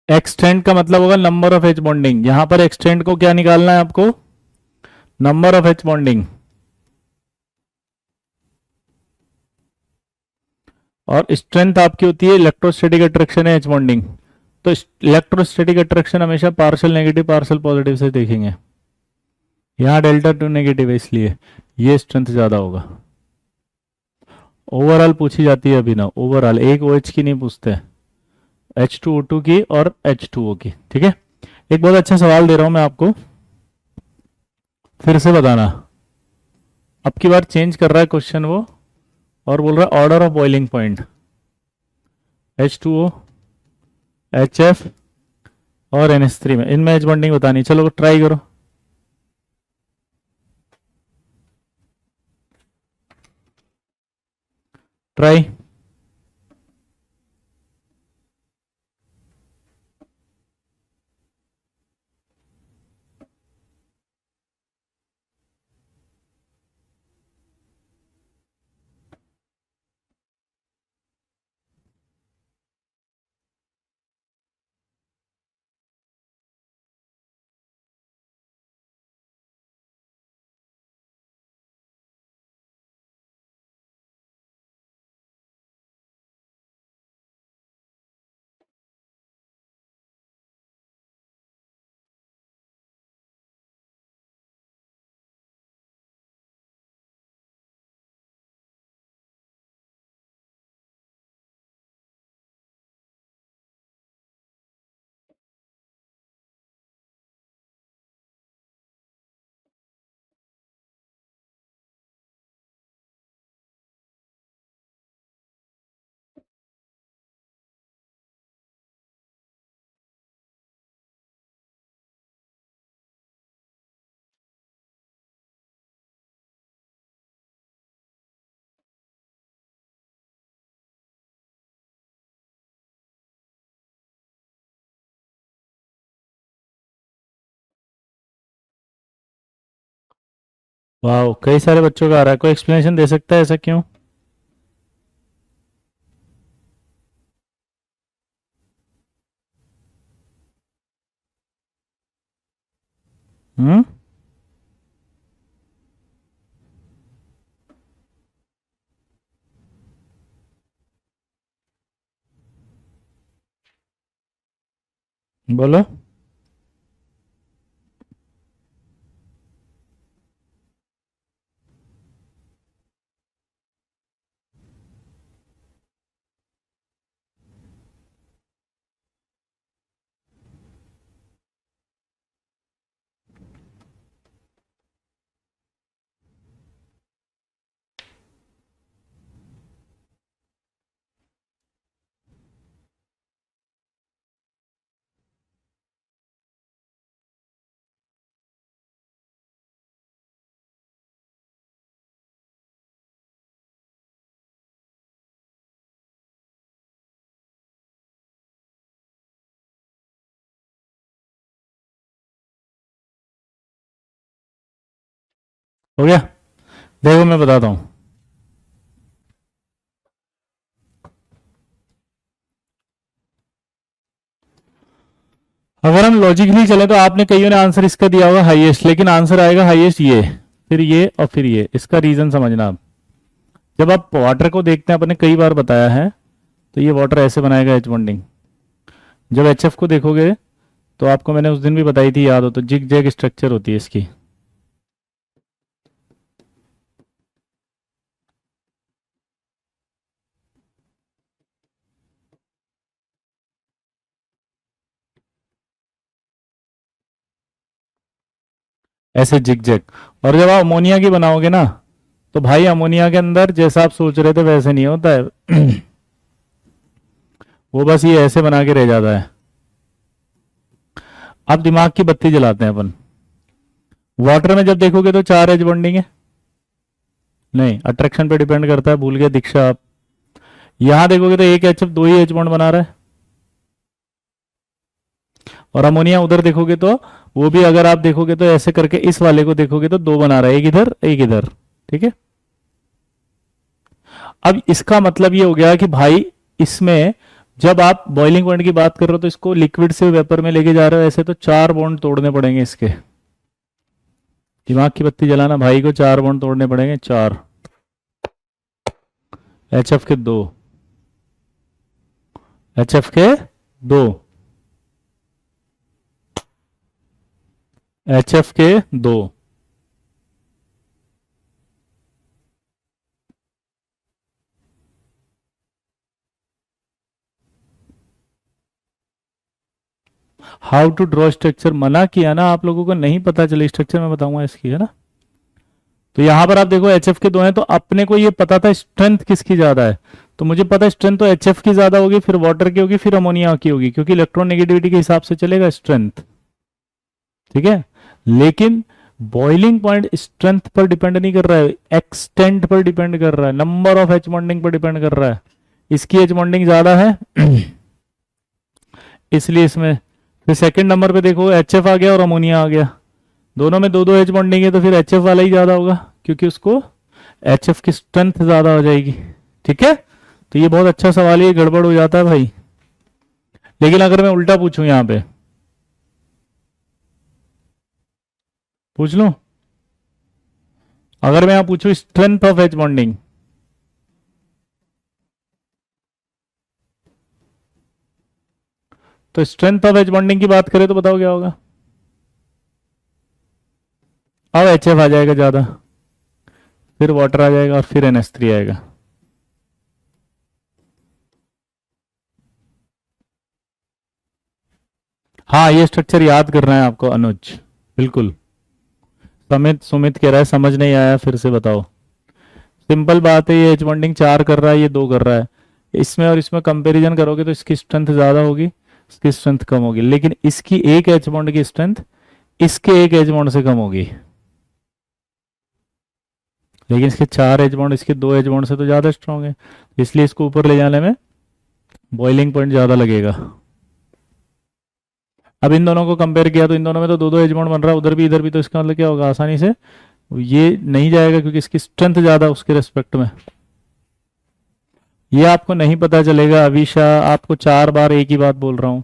एक्सटेंड का मतलब होगा नंबर ऑफ एच बॉन्डिंग। यहां पर एक्सटेंड को क्या निकालना है आपको? Number of H bonding. और स्ट्रेंथ आपकी होती है इलेक्ट्रोस्टैटिक अट्रैक्शन है एच बॉन्डिंग। तो इलेक्ट्रोस्टैटिक अट्रैक्शन हमेशा पार्शियल नेगेटिव पार्शियल पॉजिटिव से देखेंगे। यहाँ डेल्टा टू नेगेटिव है, इसलिए ये स्ट्रेंथ ज्यादा होगा। ओवरऑल पूछी जाती है अभी ना, ओवरऑल एक ओ OH की नहीं पूछते, H2O2 की और H2O की। ठीक है, एक बहुत अच्छा सवाल दे रहा हूं मैं आपको, फिर से बताना। अब की बार चेंज कर रहा है क्वेश्चन वो, और बोल रहा है order of boiling point H2O, HF और NH3 में, इनमें एच बॉन्डिंग बतानी। चलो ट्राई करो। ट्राई। वाह, कई सारे बच्चों का आ रहा है। कोई एक्सप्लेनेशन दे सकता है ऐसा क्यों? हम्म। बोलो। हो गया? देखो मैं बताता हूं। अगर हम लॉजिकली चले तो आपने कईयों ने आंसर इसका दिया होगा हाईएस्ट, लेकिन आंसर आएगा हाईएस्ट ये, फिर ये और फिर ये। इसका रीजन समझना आप। जब आप वाटर को देखते हैं, आपने कई बार बताया है, तो ये वाटर ऐसे बनाएगा एच बॉन्डिंग। जब एच एफ को देखोगे तो आपको मैंने उस दिन भी बताई थी, याद हो तो, जिग जैग स्ट्रक्चर होती है इसकी। ऐसे जिग जैग। और जब आप अमोनिया की बनाओगे ना, तो भाई अमोनिया के अंदर जैसा आप सोच रहे थे वैसे नहीं होता है। वो बस ये ऐसे बना के रह जाता है। आप दिमाग की बत्ती जलाते हैं अपन। वाटर में जब देखोगे तो 4 एच बॉन्डिंग है। नहीं, अट्रैक्शन पे डिपेंड करता है, भूल गए दीक्षा आप। यहां देखोगे तो एक एच एफ 2 ही एच बॉन्ड बना रहा है। और अमोनिया उधर देखोगे तो वो भी, अगर आप देखोगे तो ऐसे करके इस वाले को देखोगे तो 2 बना रहा है, एक इधर एक इधर। ठीक है? अब इसका मतलब ये हो गया कि भाई इसमें जब आप बॉइलिंग पॉइंट की बात कर रहे हो तो इसको लिक्विड से वेपर में लेके जा रहे हो, ऐसे तो 4 बॉन्ड तोड़ने पड़ेंगे इसके। दिमाग की बत्ती जलाना भाई को, 4 बॉन्ड तोड़ने पड़ेंगे, 4। एच एफ के 2, एच एफ के 2, एच एफ के 2। हाउ टू ड्रॉ स्ट्रक्चर मना किया ना आप लोगों को, नहीं पता चले स्ट्रक्चर मैं बताऊंगा इसकी, है ना? तो यहां पर आप देखो एच एफ के 2 हैं, तो अपने को ये पता था स्ट्रेंथ किसकी ज्यादा है, तो मुझे पता है स्ट्रेंथ तो एच एफ की ज्यादा होगी, फिर वाटर की होगी, फिर अमोनिया की होगी, क्योंकि इलेक्ट्रॉन नेगेटिविटी के हिसाब से चलेगा स्ट्रेंथ। ठीक है? लेकिन बॉइलिंग पॉइंट स्ट्रेंथ पर डिपेंड नहीं कर रहा है, एक्सटेंट पर डिपेंड कर रहा है, नंबर ऑफ एच बॉन्डिंग पर डिपेंड कर रहा है। इसकी एच बॉन्डिंग ज्यादा है इसलिए इसमें। फिर सेकंड नंबर पे देखो एच एफ आ गया और अमोनिया आ गया, दोनों में 2-2 एच बॉन्डिंग है, तो फिर एच एफ वाला ही ज्यादा होगा, क्योंकि उसको एच एफ की स्ट्रेंथ ज्यादा हो जाएगी। ठीक है? तो ये बहुत अच्छा सवाल है, ये गड़बड़ हो जाता है भाई। लेकिन अगर मैं उल्टा पूछूं, यहां पे पूछ लूं, अगर मैं यहां पूछूं स्ट्रेंथ ऑफ एच बॉन्डिंग, तो स्ट्रेंथ ऑफ एच बॉन्डिंग की बात करें तो बताओ क्या होगा? अब एच एफ आ जाएगा ज्यादा, फिर वाटर आ जाएगा और फिर NH3 आएगा। हाँ, ये स्ट्रक्चर याद करना है आपको अनुज, बिल्कुल। समित सुमित कह रहा है समझ नहीं आया, फिर से बताओ। सिंपल बात है, ये एच बॉन्डिंग 4 कर रहा है, ये 2 कर रहा है। इसमें और इसमें कंपैरिजन करोगे तो इसकी स्ट्रेंथ ज्यादा होगी, इसकी स्ट्रेंथ कम होगी, लेकिन इसकी एक एच बॉन्ड की स्ट्रेंथ इसके एक एच बॉन्ड से कम होगी। लेकिन इसके 4 एच बॉन्ड इसके 2 एच बॉन्ड से तो ज्यादा स्ट्रांग है, इसलिए इसको ऊपर ले जाने में बॉइलिंग पॉइंट ज्यादा लगेगा। अब इन दोनों को कंपेयर किया तो इन दोनों में तो 2-2 एच बॉन्ड बन रहा है, उधर भी इधर भी, तो इसका मतलब क्या होगा? आसानी से ये नहीं जाएगा, क्योंकि इसकी स्ट्रेंथ ज्यादा उसके रेस्पेक्ट में। ये आपको नहीं पता चलेगा अविशा, आपको 4 बार एक ही बात बोल रहा हूँ।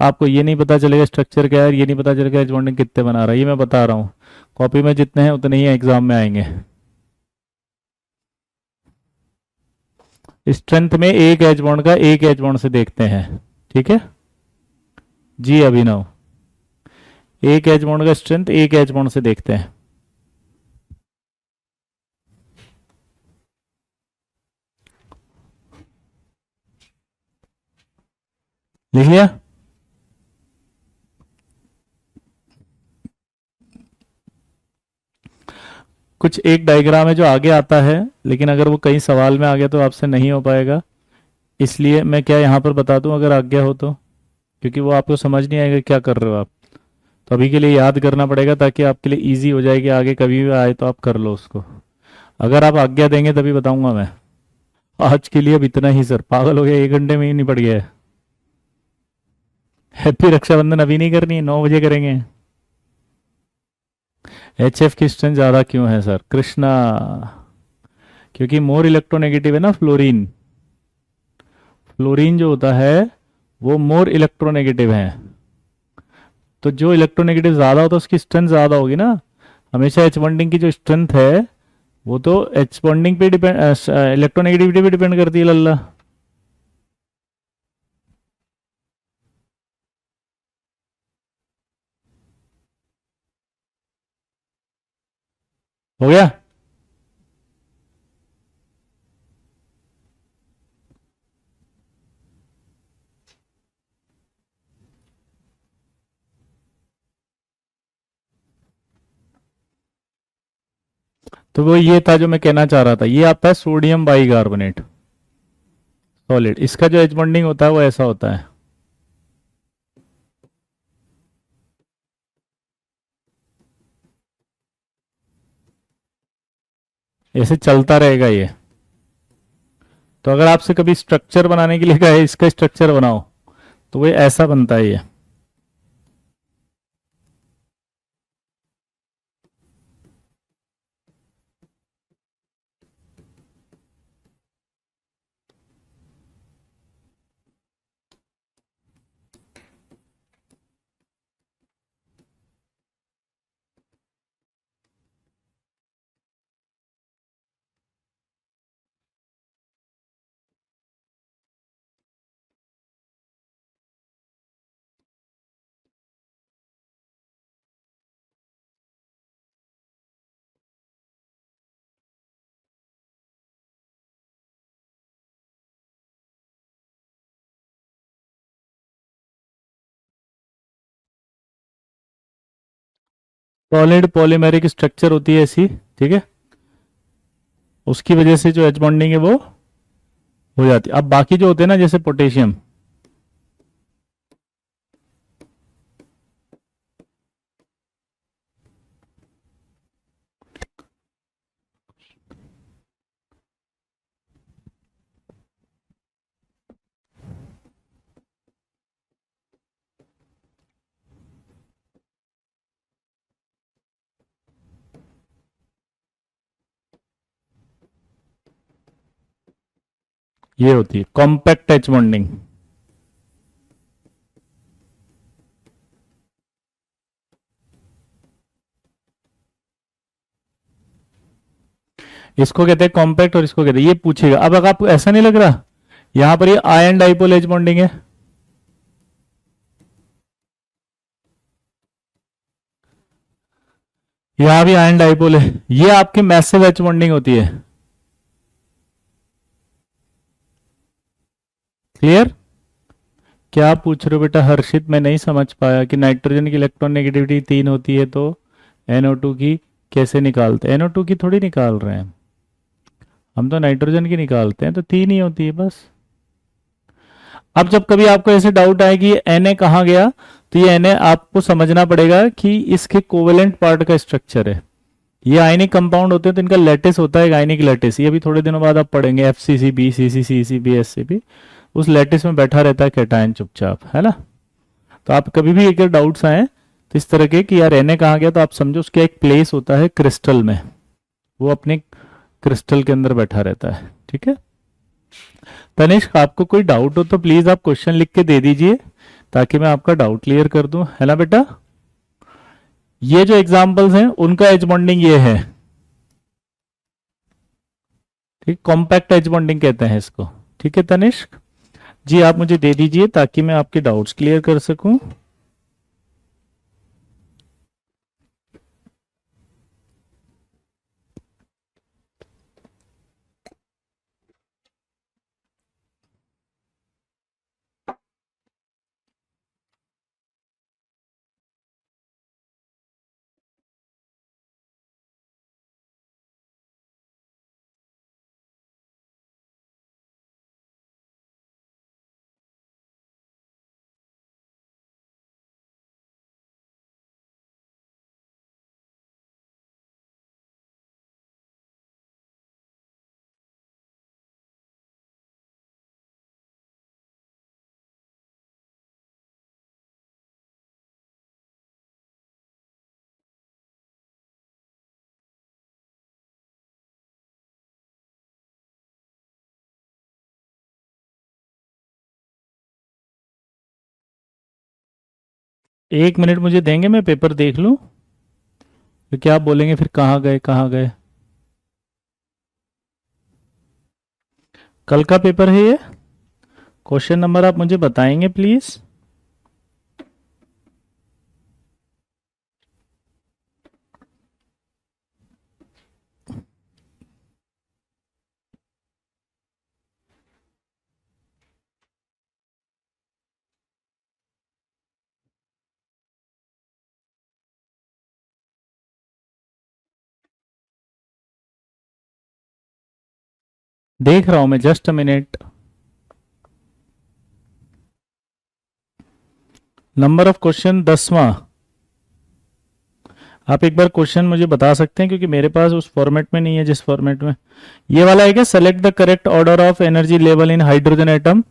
आपको ये नहीं पता चलेगा स्ट्रक्चर क्या है, ये नहीं पता चलेगा एच बॉन्डिंग कितने बना रहा है, ये मैं बता रहा हूँ। कॉपी में जितने हैं उतने ही एग्जाम में आएंगे। स्ट्रेंथ में एक एच बॉन्ड का एक एच बॉन्ड से देखते हैं। ठीक है जी अभिनव, एक एच बॉन्ड का स्ट्रेंथ एक एच बॉन्ड से देखते हैं। लिख लिया? कुछ एक डायग्राम है जो आगे आता है, लेकिन अगर वो कहीं सवाल में आ गया तो आपसे नहीं हो पाएगा, इसलिए मैं क्या यहाँ पर बता दूं अगर आज्ञा हो तो, क्योंकि वो आपको समझ नहीं आएगा क्या कर रहे हो आप। तो अभी के लिए याद करना पड़ेगा, ताकि आपके लिए इजी हो जाए कि आगे कभी भी आए तो आप कर लो उसको। अगर आप आज्ञा देंगे तभी बताऊंगा मैं। आज के लिए अब इतना ही सर, पागल हो गया, 1 घंटे में ही निपट गया है। हैप्पी रक्षाबंधन अभी नहीं करनी है, 9 बजे करेंगे। एच एफ की स्ट्रेंथ ज्यादा क्यों है सर कृष्णा? क्योंकि मोर इलेक्ट्रोनेगेटिव है ना फ्लोरीन। फ्लोरीन जो होता है वो मोर इलेक्ट्रोनेगेटिव है। तो जो इलेक्ट्रोनेगेटिव ज्यादा होता है उसकी स्ट्रेंथ ज्यादा होगी ना। हमेशा एच बॉन्डिंग की जो स्ट्रेंथ है वो तो एच बॉन्डिंग पे डिपेंड, इलेक्ट्रोनेगेटिविटी पे डिपेंड करती है लल्ला। हो गया। तो वो ये था जो मैं कहना चाह रहा था, ये आता है सोडियम बाइकार्बोनेट सॉलिड, इसका जो एच बॉन्डिंग होता है वो ऐसा होता है। ऐसे चलता रहेगा ये। तो अगर आपसे कभी स्ट्रक्चर बनाने के लिए कहे इसका स्ट्रक्चर बनाओ तो वो ऐसा बनता है सॉलिड पॉलीमेरिक स्ट्रक्चर होती है ऐसी, ठीक है। उसकी वजह से जो एच बॉन्डिंग है वो हो जाती है। अब बाकी जो होते हैं ना जैसे पोटेशियम, ये होती है कॉम्पैक्ट एच बॉन्डिंग। इसको कहते हैं कॉम्पैक्ट और इसको कहते हैं, ये पूछेगा। अब अगर आपको ऐसा नहीं लग रहा यहां पर ये आयन डाइपोल एच बॉन्डिंग है, यहां भी आयन डाइपोल है, ये आपकी मैसिव एच बॉन्डिंग होती है। क्लियर? क्या आप पूछ रहे हो बेटा हर्षित? मैं नहीं समझ पाया कि नाइट्रोजन की इलेक्ट्रॉन नेगेटिविटी 3 होती है तो NO2 की कैसे निकालते हैं? NO2 की थोड़ी निकाल रहे हैं हम तो नाइट्रोजन की निकालते हैं, तो 3 ही होती है बस। अब जब कभी आपको ऐसे डाउट आए कि ये Na कहाँ गया, तो ये Na आपको समझना पड़ेगा कि इसके कोवेलेंट पार्ट का स्ट्रक्चर है। ये आयनिक कंपाउंड होते हैं तो इनका लेटिस होता है, आयनिक लेटिस। ये भी थोड़े दिनों बाद आप पढ़ेंगे, FCCB CCCCB SCB, उस लेटिस में बैठा रहता है कैटायन चुपचाप, है ना। तो आप कभी भी अगर डाउट्स आए तो इस तरह के कि यार Na कहाँ गया, तो आप समझो उसका एक प्लेस होता है क्रिस्टल में, वो अपने क्रिस्टल के अंदर बैठा रहता है, ठीक है। तनिष्क आपको कोई डाउट हो तो प्लीज आप क्वेश्चन लिख के दे दीजिए ताकि मैं आपका डाउट क्लियर कर दूं, है ना बेटा। ये जो एग्जांपल्स हैं उनका एज बॉन्डिंग ये है, ठीक, कॉम्पैक्ट एज बॉन्डिंग कहते हैं इसको, ठीक है। तनिष्क जी आप मुझे दे दीजिए ताकि मैं आपके डाउट्स क्लियर कर सकूं। एक मिनट मुझे देंगे, मैं पेपर देख लूं, फिर क्या आप बोलेंगे, फिर कहाँ गए कहाँ गए। कल का पेपर है ये। क्वेश्चन नंबर आप मुझे बताएंगे प्लीज। देख रहा हूं मैं, just a minute. Number of question 10वां। आप एक बार क्वेश्चन मुझे बता सकते हैं, क्योंकि मेरे पास उस फॉर्मेट में नहीं है जिस फॉर्मेट में ये वाला है। क्या select the correct order of energy level in hydrogen atom.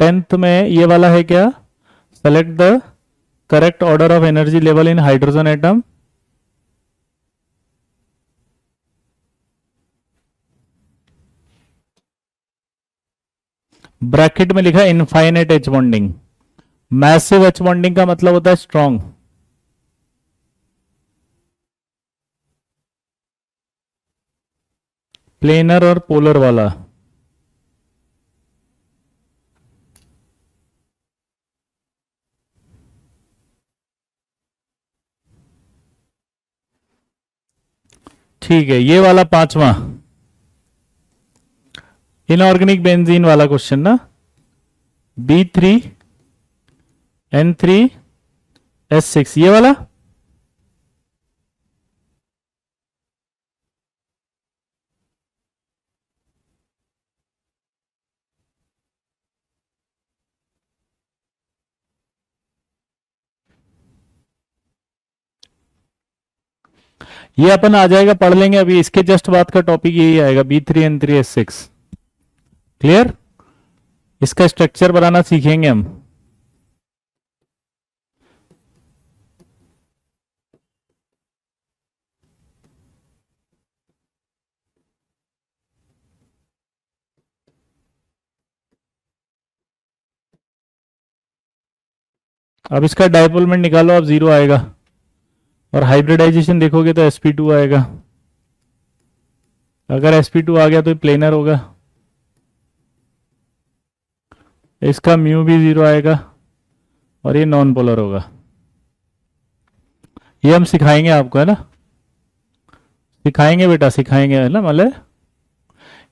10th में ये वाला है क्या, select the correct order of energy level in hydrogen atom. Bracket में लिखा infinite H bonding. Massive H bonding का मतलब होता है स्ट्रॉन्ग। प्लेनर और पोलर वाला। ठीक है, ये वाला 5वां इनऑर्गेनिक बेंजीन वाला क्वेश्चन ना। B3N3S6 ये वाला। ये अपन आ जाएगा, पढ़ लेंगे अभी, इसके जस्ट बाद का टॉपिक यही आएगा, B3N3S6। क्लियर। इसका स्ट्रक्चर बनाना सीखेंगे हम। अब इसका डायपोलमेंट निकालो, अब 0 आएगा। और हाइब्रिडाइजेशन देखोगे तो sp2 आएगा। अगर sp2 आ गया तो ये प्लेनर होगा। इसका म्यू भी 0 आएगा और ये नॉन पोलर होगा। ये हम सिखाएंगे आपको, है ना। सिखाएंगे बेटा, सिखाएंगे, है ना। मतलब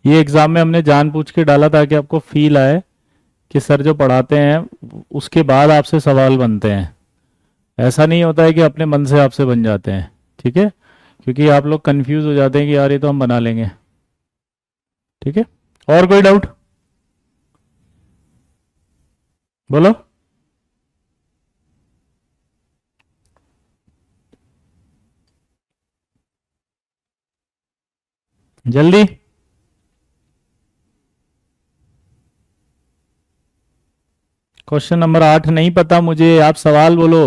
ये एग्जाम में हमने जानबूझ के डाला ताकि आपको फील आए कि सर जो पढ़ाते हैं उसके बाद आपसे सवाल बनते हैं। ऐसा नहीं होता है कि अपने मन से आपसे बन जाते हैं। ठीक है, क्योंकि आप लोग कंफ्यूज हो जाते हैं कि यार ये तो हम बना लेंगे। ठीक है, और कोई डाउट बोलो। जल्दी। क्वेश्चन नंबर 8 नहीं पता मुझे, आप सवाल बोलो।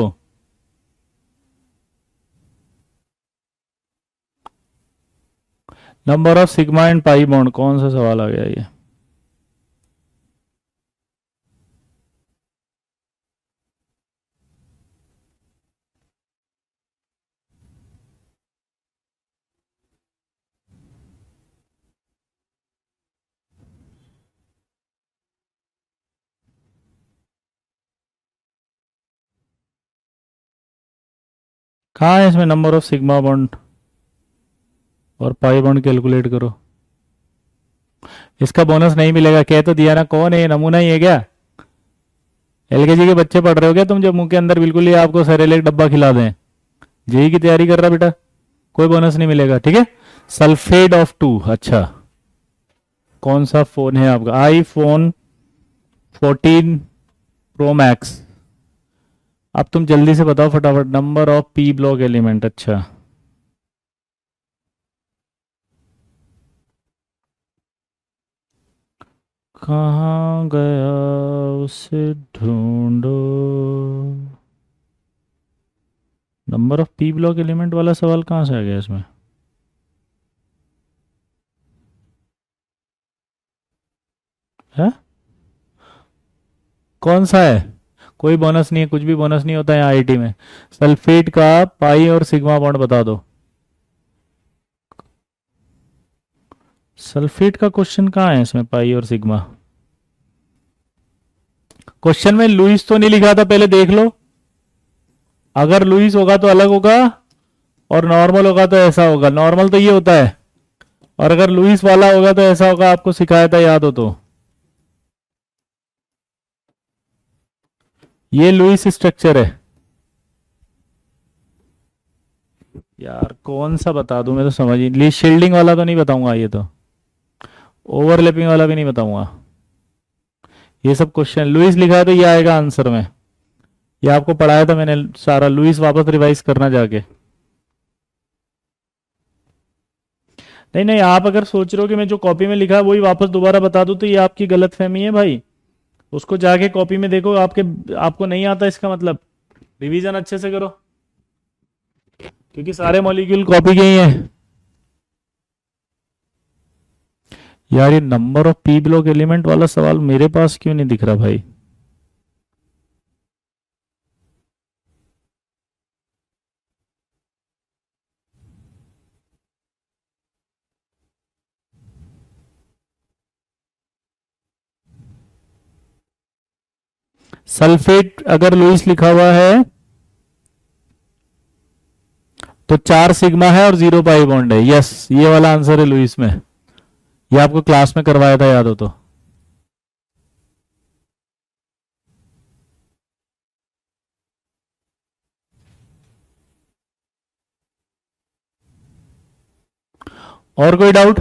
Number of sigma and pi bond, कौन सा सवाल आ गया ये। कहाँ है इसमें नंबर ऑफ सिग्मा बॉन्ड और पाई बॉन्ड, कैलकुलेट करो। इसका बोनस नहीं मिलेगा, कह तो दिया ना। कौन है ये, नमूना ही है क्या। एलकेजी के बच्चे पढ़ रहे हो क्या तुम, जो मुंह के अंदर बिल्कुल ही आपको सेरेलेक डब्बा खिला दें। जेई की तैयारी कर रहा बेटा, कोई बोनस नहीं मिलेगा। ठीक है, सल्फेट ऑफ 2। अच्छा, कौन सा फोन है आपका, आईफोन 14 प्रो मैक्स। अब तुम जल्दी से बताओ फटाफट, number of P block element. अच्छा, कहाँ गया उसे ढूंढो। Number of P block element वाला सवाल कहाँ से आ गया इसमें। है कौन सा है? कोई बोनस नहीं है, कुछ भी बोनस नहीं होता है आईआईटी में। सल्फेट का पाई और सिग्मा बॉन्ड बता दो। सल्फेट का क्वेश्चन कहाँ है इसमें, पाई और सिग्मा? क्वेश्चन में लुईस तो नहीं लिखा था, पहले देख लो। अगर लुईस होगा तो अलग होगा, और नॉर्मल होगा तो ऐसा होगा। नॉर्मल तो ये होता है, और अगर लुईस वाला होगा तो ऐसा होगा। आपको सिखाया था, याद हो तो। ये लुईस स्ट्रक्चर है यार। कौन सा बता दूं मैं, तो समझ ही नहीं। शील्डिंग वाला तो नहीं बताऊंगा, ये तो ओवरलैपिंग वाला भी नहीं बताऊंगा। ये सब क्वेश्चन लुईस लिखा है तो ये आएगा आंसर में। ये आपको पढ़ाया था मैंने सारा, लुईस वापस रिवाइज करना जाके। नहीं नहीं, आप अगर सोच रहे हो कि मैं जो कॉपी में लिखा है वही वापस दोबारा बता दूं, तो ये आपकी गलत फहमी है भाई। उसको जाके कॉपी में देखो। आपको नहीं आता इसका मतलब रिवीजन अच्छे से करो, क्योंकि सारे मॉलिक्यूल कॉपी के ही हैं। यार ये number of P block element वाला सवाल मेरे पास क्यों नहीं दिख रहा भाई? सल्फेट अगर लुईस लिखा हुआ है तो 4 सिग्मा है और 0 पाई बॉन्ड है। यस, ये वाला आंसर है लुईस में। ये आपको क्लास में करवाया था, याद हो तो। और कोई डाउट?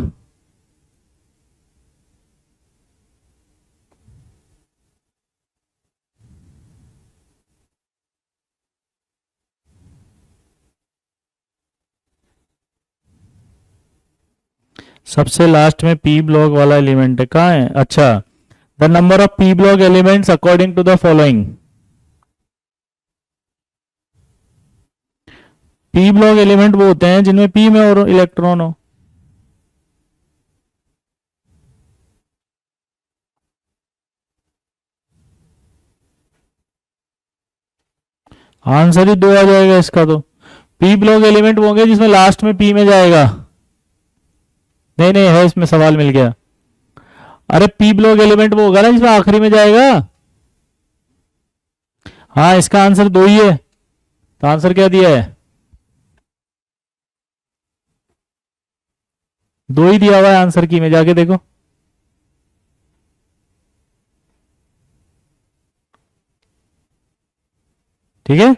सबसे लास्ट में पी ब्लॉक वाला एलिमेंट है, कहाँ है? अच्छा, the number of P block elements according to the following. P block element वो होते हैं जिनमें पी में और इलेक्ट्रॉन हो। आंसर ही 2 आ जाएगा इसका तो। पी ब्लॉक एलिमेंट वो होंगे जिसमें लास्ट में पी में जाएगा। नहीं नहीं, है इसमें, सवाल मिल गया। अरे पी ब्लॉक एलिमेंट वो होगा ना जिसमें आखिरी में जाएगा। हाँ, इसका आंसर 2 ही है। तो आंसर क्या दिया है? 2 ही दिया हुआ है आंसर की में, जाके देखो। ठीक है,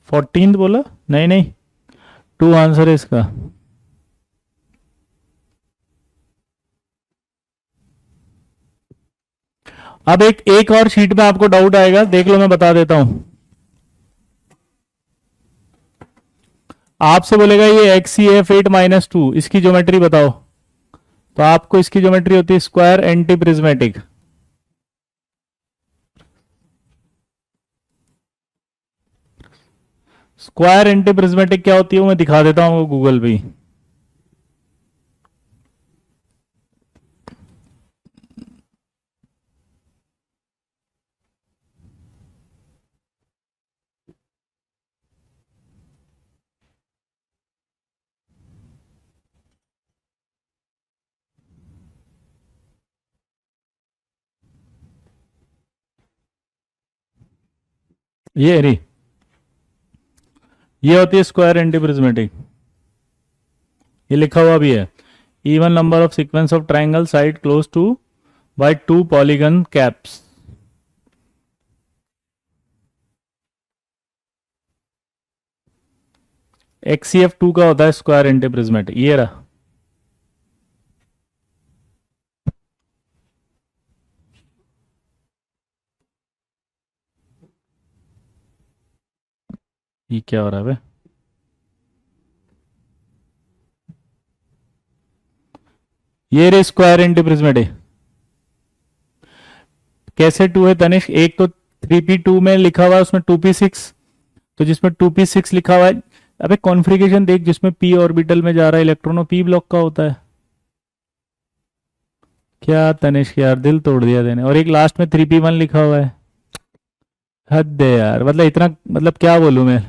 14 बोला? नहीं नहीं, 2 आंसर है इसका। अब एक एक और शीट में आपको डाउट आएगा, देख लो, मैं बता देता हूं। आपसे बोलेगा ये XCF8-2 इसकी ज्योमेट्री बताओ। तो आपको इसकी ज्योमेट्री होती है square anti prismatic. Square anti prismatic क्या होती है वो मैं दिखा देता हूँ गूगल पे। ये रही, ये होती है स्क्वायर एंटी प्रिज्मेटिक। ये लिखा हुआ भी है, even number of sequence of triangle side close to by 2 polygon caps. XCF2 का होता है स्क्वायर एंटी प्रिज्मेटिक। ये रहा। ये क्या हो रहा है बे? ये रे स्क्वायर एंटी प्रिज्मेटिक। कैसे 2 है तनिष्क? एक तो 3p2 में लिखा हुआ है, उसमें 2p6। तो जिसमें 2p6 लिखा हुआ है, अबे कॉन्फ़िगरेशन देख, जिसमें p ऑर्बिटल में जा रहा है इलेक्ट्रॉन, p ब्लॉक का होता है। क्या तनिष्क यार, दिल तोड़ दिया देने। और एक लास्ट में 3p1 लिखा हुआ है। हद है यार, मतलब इतना, मतलब क्या बोलूं मैं।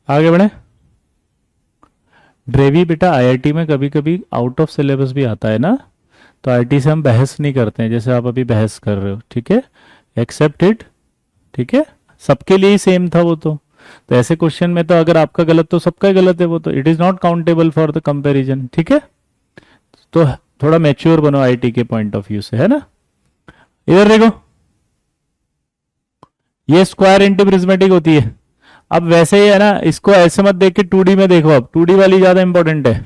आगे बढ़े। ड्रेवी बेटा आईआईटी में कभी कभी आउट ऑफ सिलेबस भी आता है ना, तो आईआईटी से हम बहस नहीं करते हैं जैसे आप अभी बहस कर रहे हो, ठीक है। Except it. ठीक है। सबके लिए ही सेम था वो तो ऐसे क्वेश्चन में तो अगर आपका गलत तो सबका ही गलत है, वो तो it is not countable for the comparison, ठीक है। तो थोड़ा मैच्योर बनो आईटी के पॉइंट ऑफ व्यू से, है ना। इधर देखो, ये स्क्वायर एंटी प्रिज्मेटिक होती है। अब वैसे ही है ना, इसको ऐसे मत देख के 2D में देखो, अब 2D वाली ज्यादा इंपॉर्टेंट है।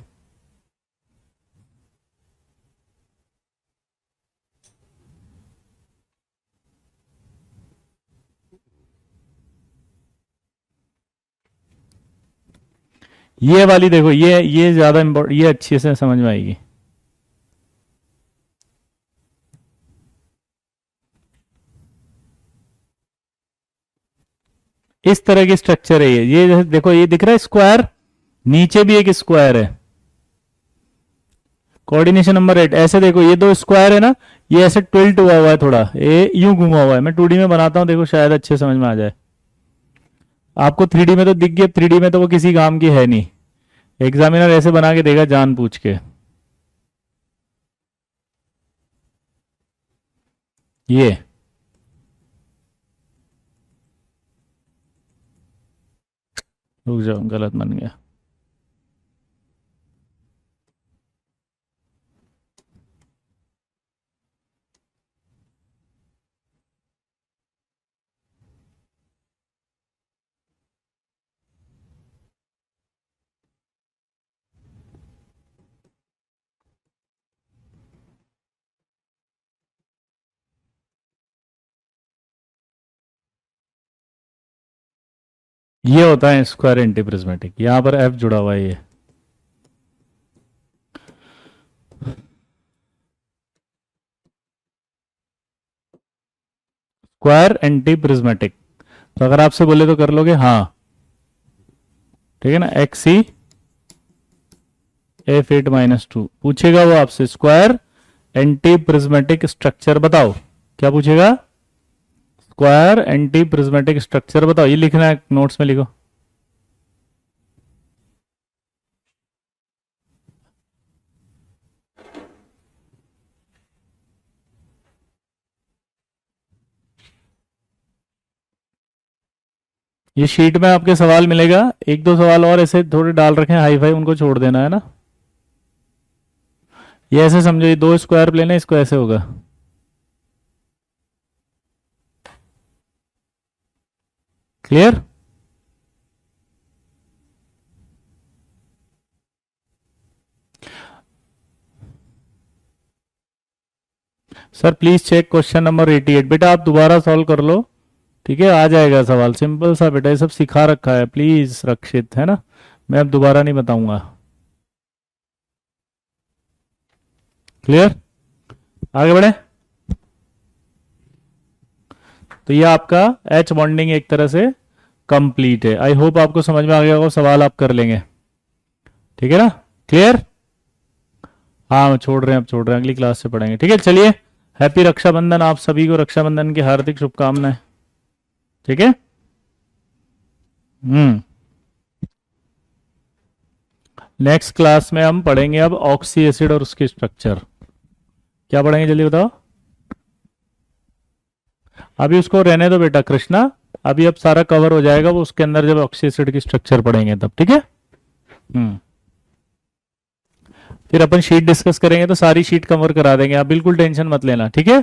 ये वाली देखो, ये ज्यादा इंपॉर्टेंट, ये अच्छे से समझ में आएगी। इस तरह की स्ट्रक्चर है ये जैसे देखो, ये दिख रहा है स्क्वायर, नीचे भी एक स्क्वायर है। कोऑर्डिनेशन नंबर 8, ऐसे देखो ये दो स्क्वायर है ना, ये ऐसे ट्विल्ट हुआ हुआ है, थोड़ा ये यूं घुमा हुआ है। मैं 2D में बनाता हूं, देखो शायद अच्छे समझ में आ जाए। आपको 3D में तो दिख गया, 3D में तो वो किसी काम की है नहीं। एग्जामिनर ऐसे बना के देगा जान पूछ के। ये रुक जाओ, गलत बन गया। ये होता है स्क्वायर एंटी प्रिज्मेटिक, यहां पर एफ जुड़ा हुआ है ये। स्क्वायर एंटी प्रिज्मेटिक, तो अगर आपसे बोले तो कर लोगे हाँ, ठीक है ना। एक्स सी F8-2 पूछेगा वो आपसे, स्क्वायर एंटी प्रिज्मेटिक स्ट्रक्चर बताओ। क्या पूछेगा? स्क्वायर एंटी प्रिज्मेटिक स्ट्रक्चर बताओ, ये लिखना है, नोट्स में लिखो। ये शीट में आपके सवाल मिलेगा, एक दो सवाल और ऐसे थोड़े डाल रखे हैं हाई फाई, उनको छोड़ देना है ना। ये ऐसे समझो, ये दो स्क्वायर प्लेन है, इसको ऐसे होगा। Clear? Sir please check question number 88, बेटा आप दोबारा सॉल्व कर लो, ठीक है, आ जाएगा सवाल, सिंपल सा बेटा, ये सब सिखा रखा है प्लीज रक्षित, है ना। मैं अब दोबारा नहीं बताऊंगा। क्लियर? आगे बढ़े। तो ये आपका एच बॉन्डिंग एक तरह से कंप्लीट है। आई होप आपको समझ में आ गया होगा, सवाल आप कर लेंगे, ठीक है ना। क्लियर? हाँ छोड़ रहे हैं, अब छोड़ रहे हैं, अगली क्लास से पढ़ेंगे, ठीक है। चलिए, हैप्पी रक्षाबंधन, आप सभी को रक्षाबंधन की हार्दिक शुभकामनाएं, ठीक है। हम्म। नेक्स्ट क्लास में हम पढ़ेंगे अब ऑक्सी एसिड और उसके स्ट्रक्चर। क्या पढ़ेंगे जल्दी बताओ। अभी उसको रहने दो बेटा कृष्णा, अभी अब सारा कवर हो जाएगा वो उसके अंदर, जब ऑक्सी एसिड की स्ट्रक्चर पढ़ेंगे तब, ठीक है। हम्म। फिर अपन शीट डिस्कस करेंगे तो सारी शीट कवर करा देंगे, आप बिल्कुल टेंशन मत लेना, ठीक है।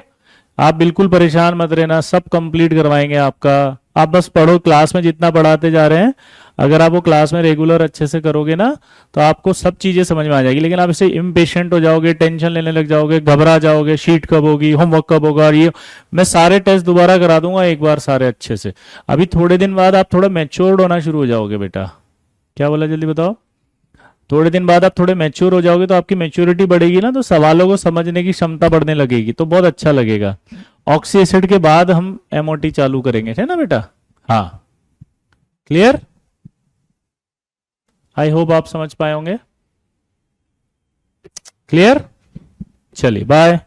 आप बिल्कुल परेशान मत रहना, सब कंप्लीट करवाएंगे आपका। आप बस पढ़ो, क्लास में जितना पढ़ाते जा रहे हैं, अगर आप वो क्लास में रेगुलर अच्छे से करोगे ना, तो आपको सब चीजें समझ में आ जाएगी। लेकिन आप इससे इम्पेशेंट हो जाओगे, टेंशन लेने लग जाओगे, घबरा जाओगे, शीट कब होगी, होमवर्क कब होगा, और ये मैं सारे टेस्ट दोबारा करा दूंगा एक बार सारे अच्छे से। अभी थोड़े दिन बाद आप थोड़ा मैच्योर्ड होना शुरू हो जाओगे बेटा। क्या बोला जल्दी बताओ। थोड़े दिन बाद आप थोड़े मैच्योर हो जाओगे, तो आपकी मैच्योरिटी बढ़ेगी ना, तो सवालों को समझने की क्षमता बढ़ने लगेगी, तो बहुत अच्छा लगेगा। ऑक्सी एसिड के बाद हम एमओटी चालू करेंगे, है ना बेटा। हाँ। क्लियर? आई होप आप समझ पाए होंगे। क्लियर? चलिए बाय।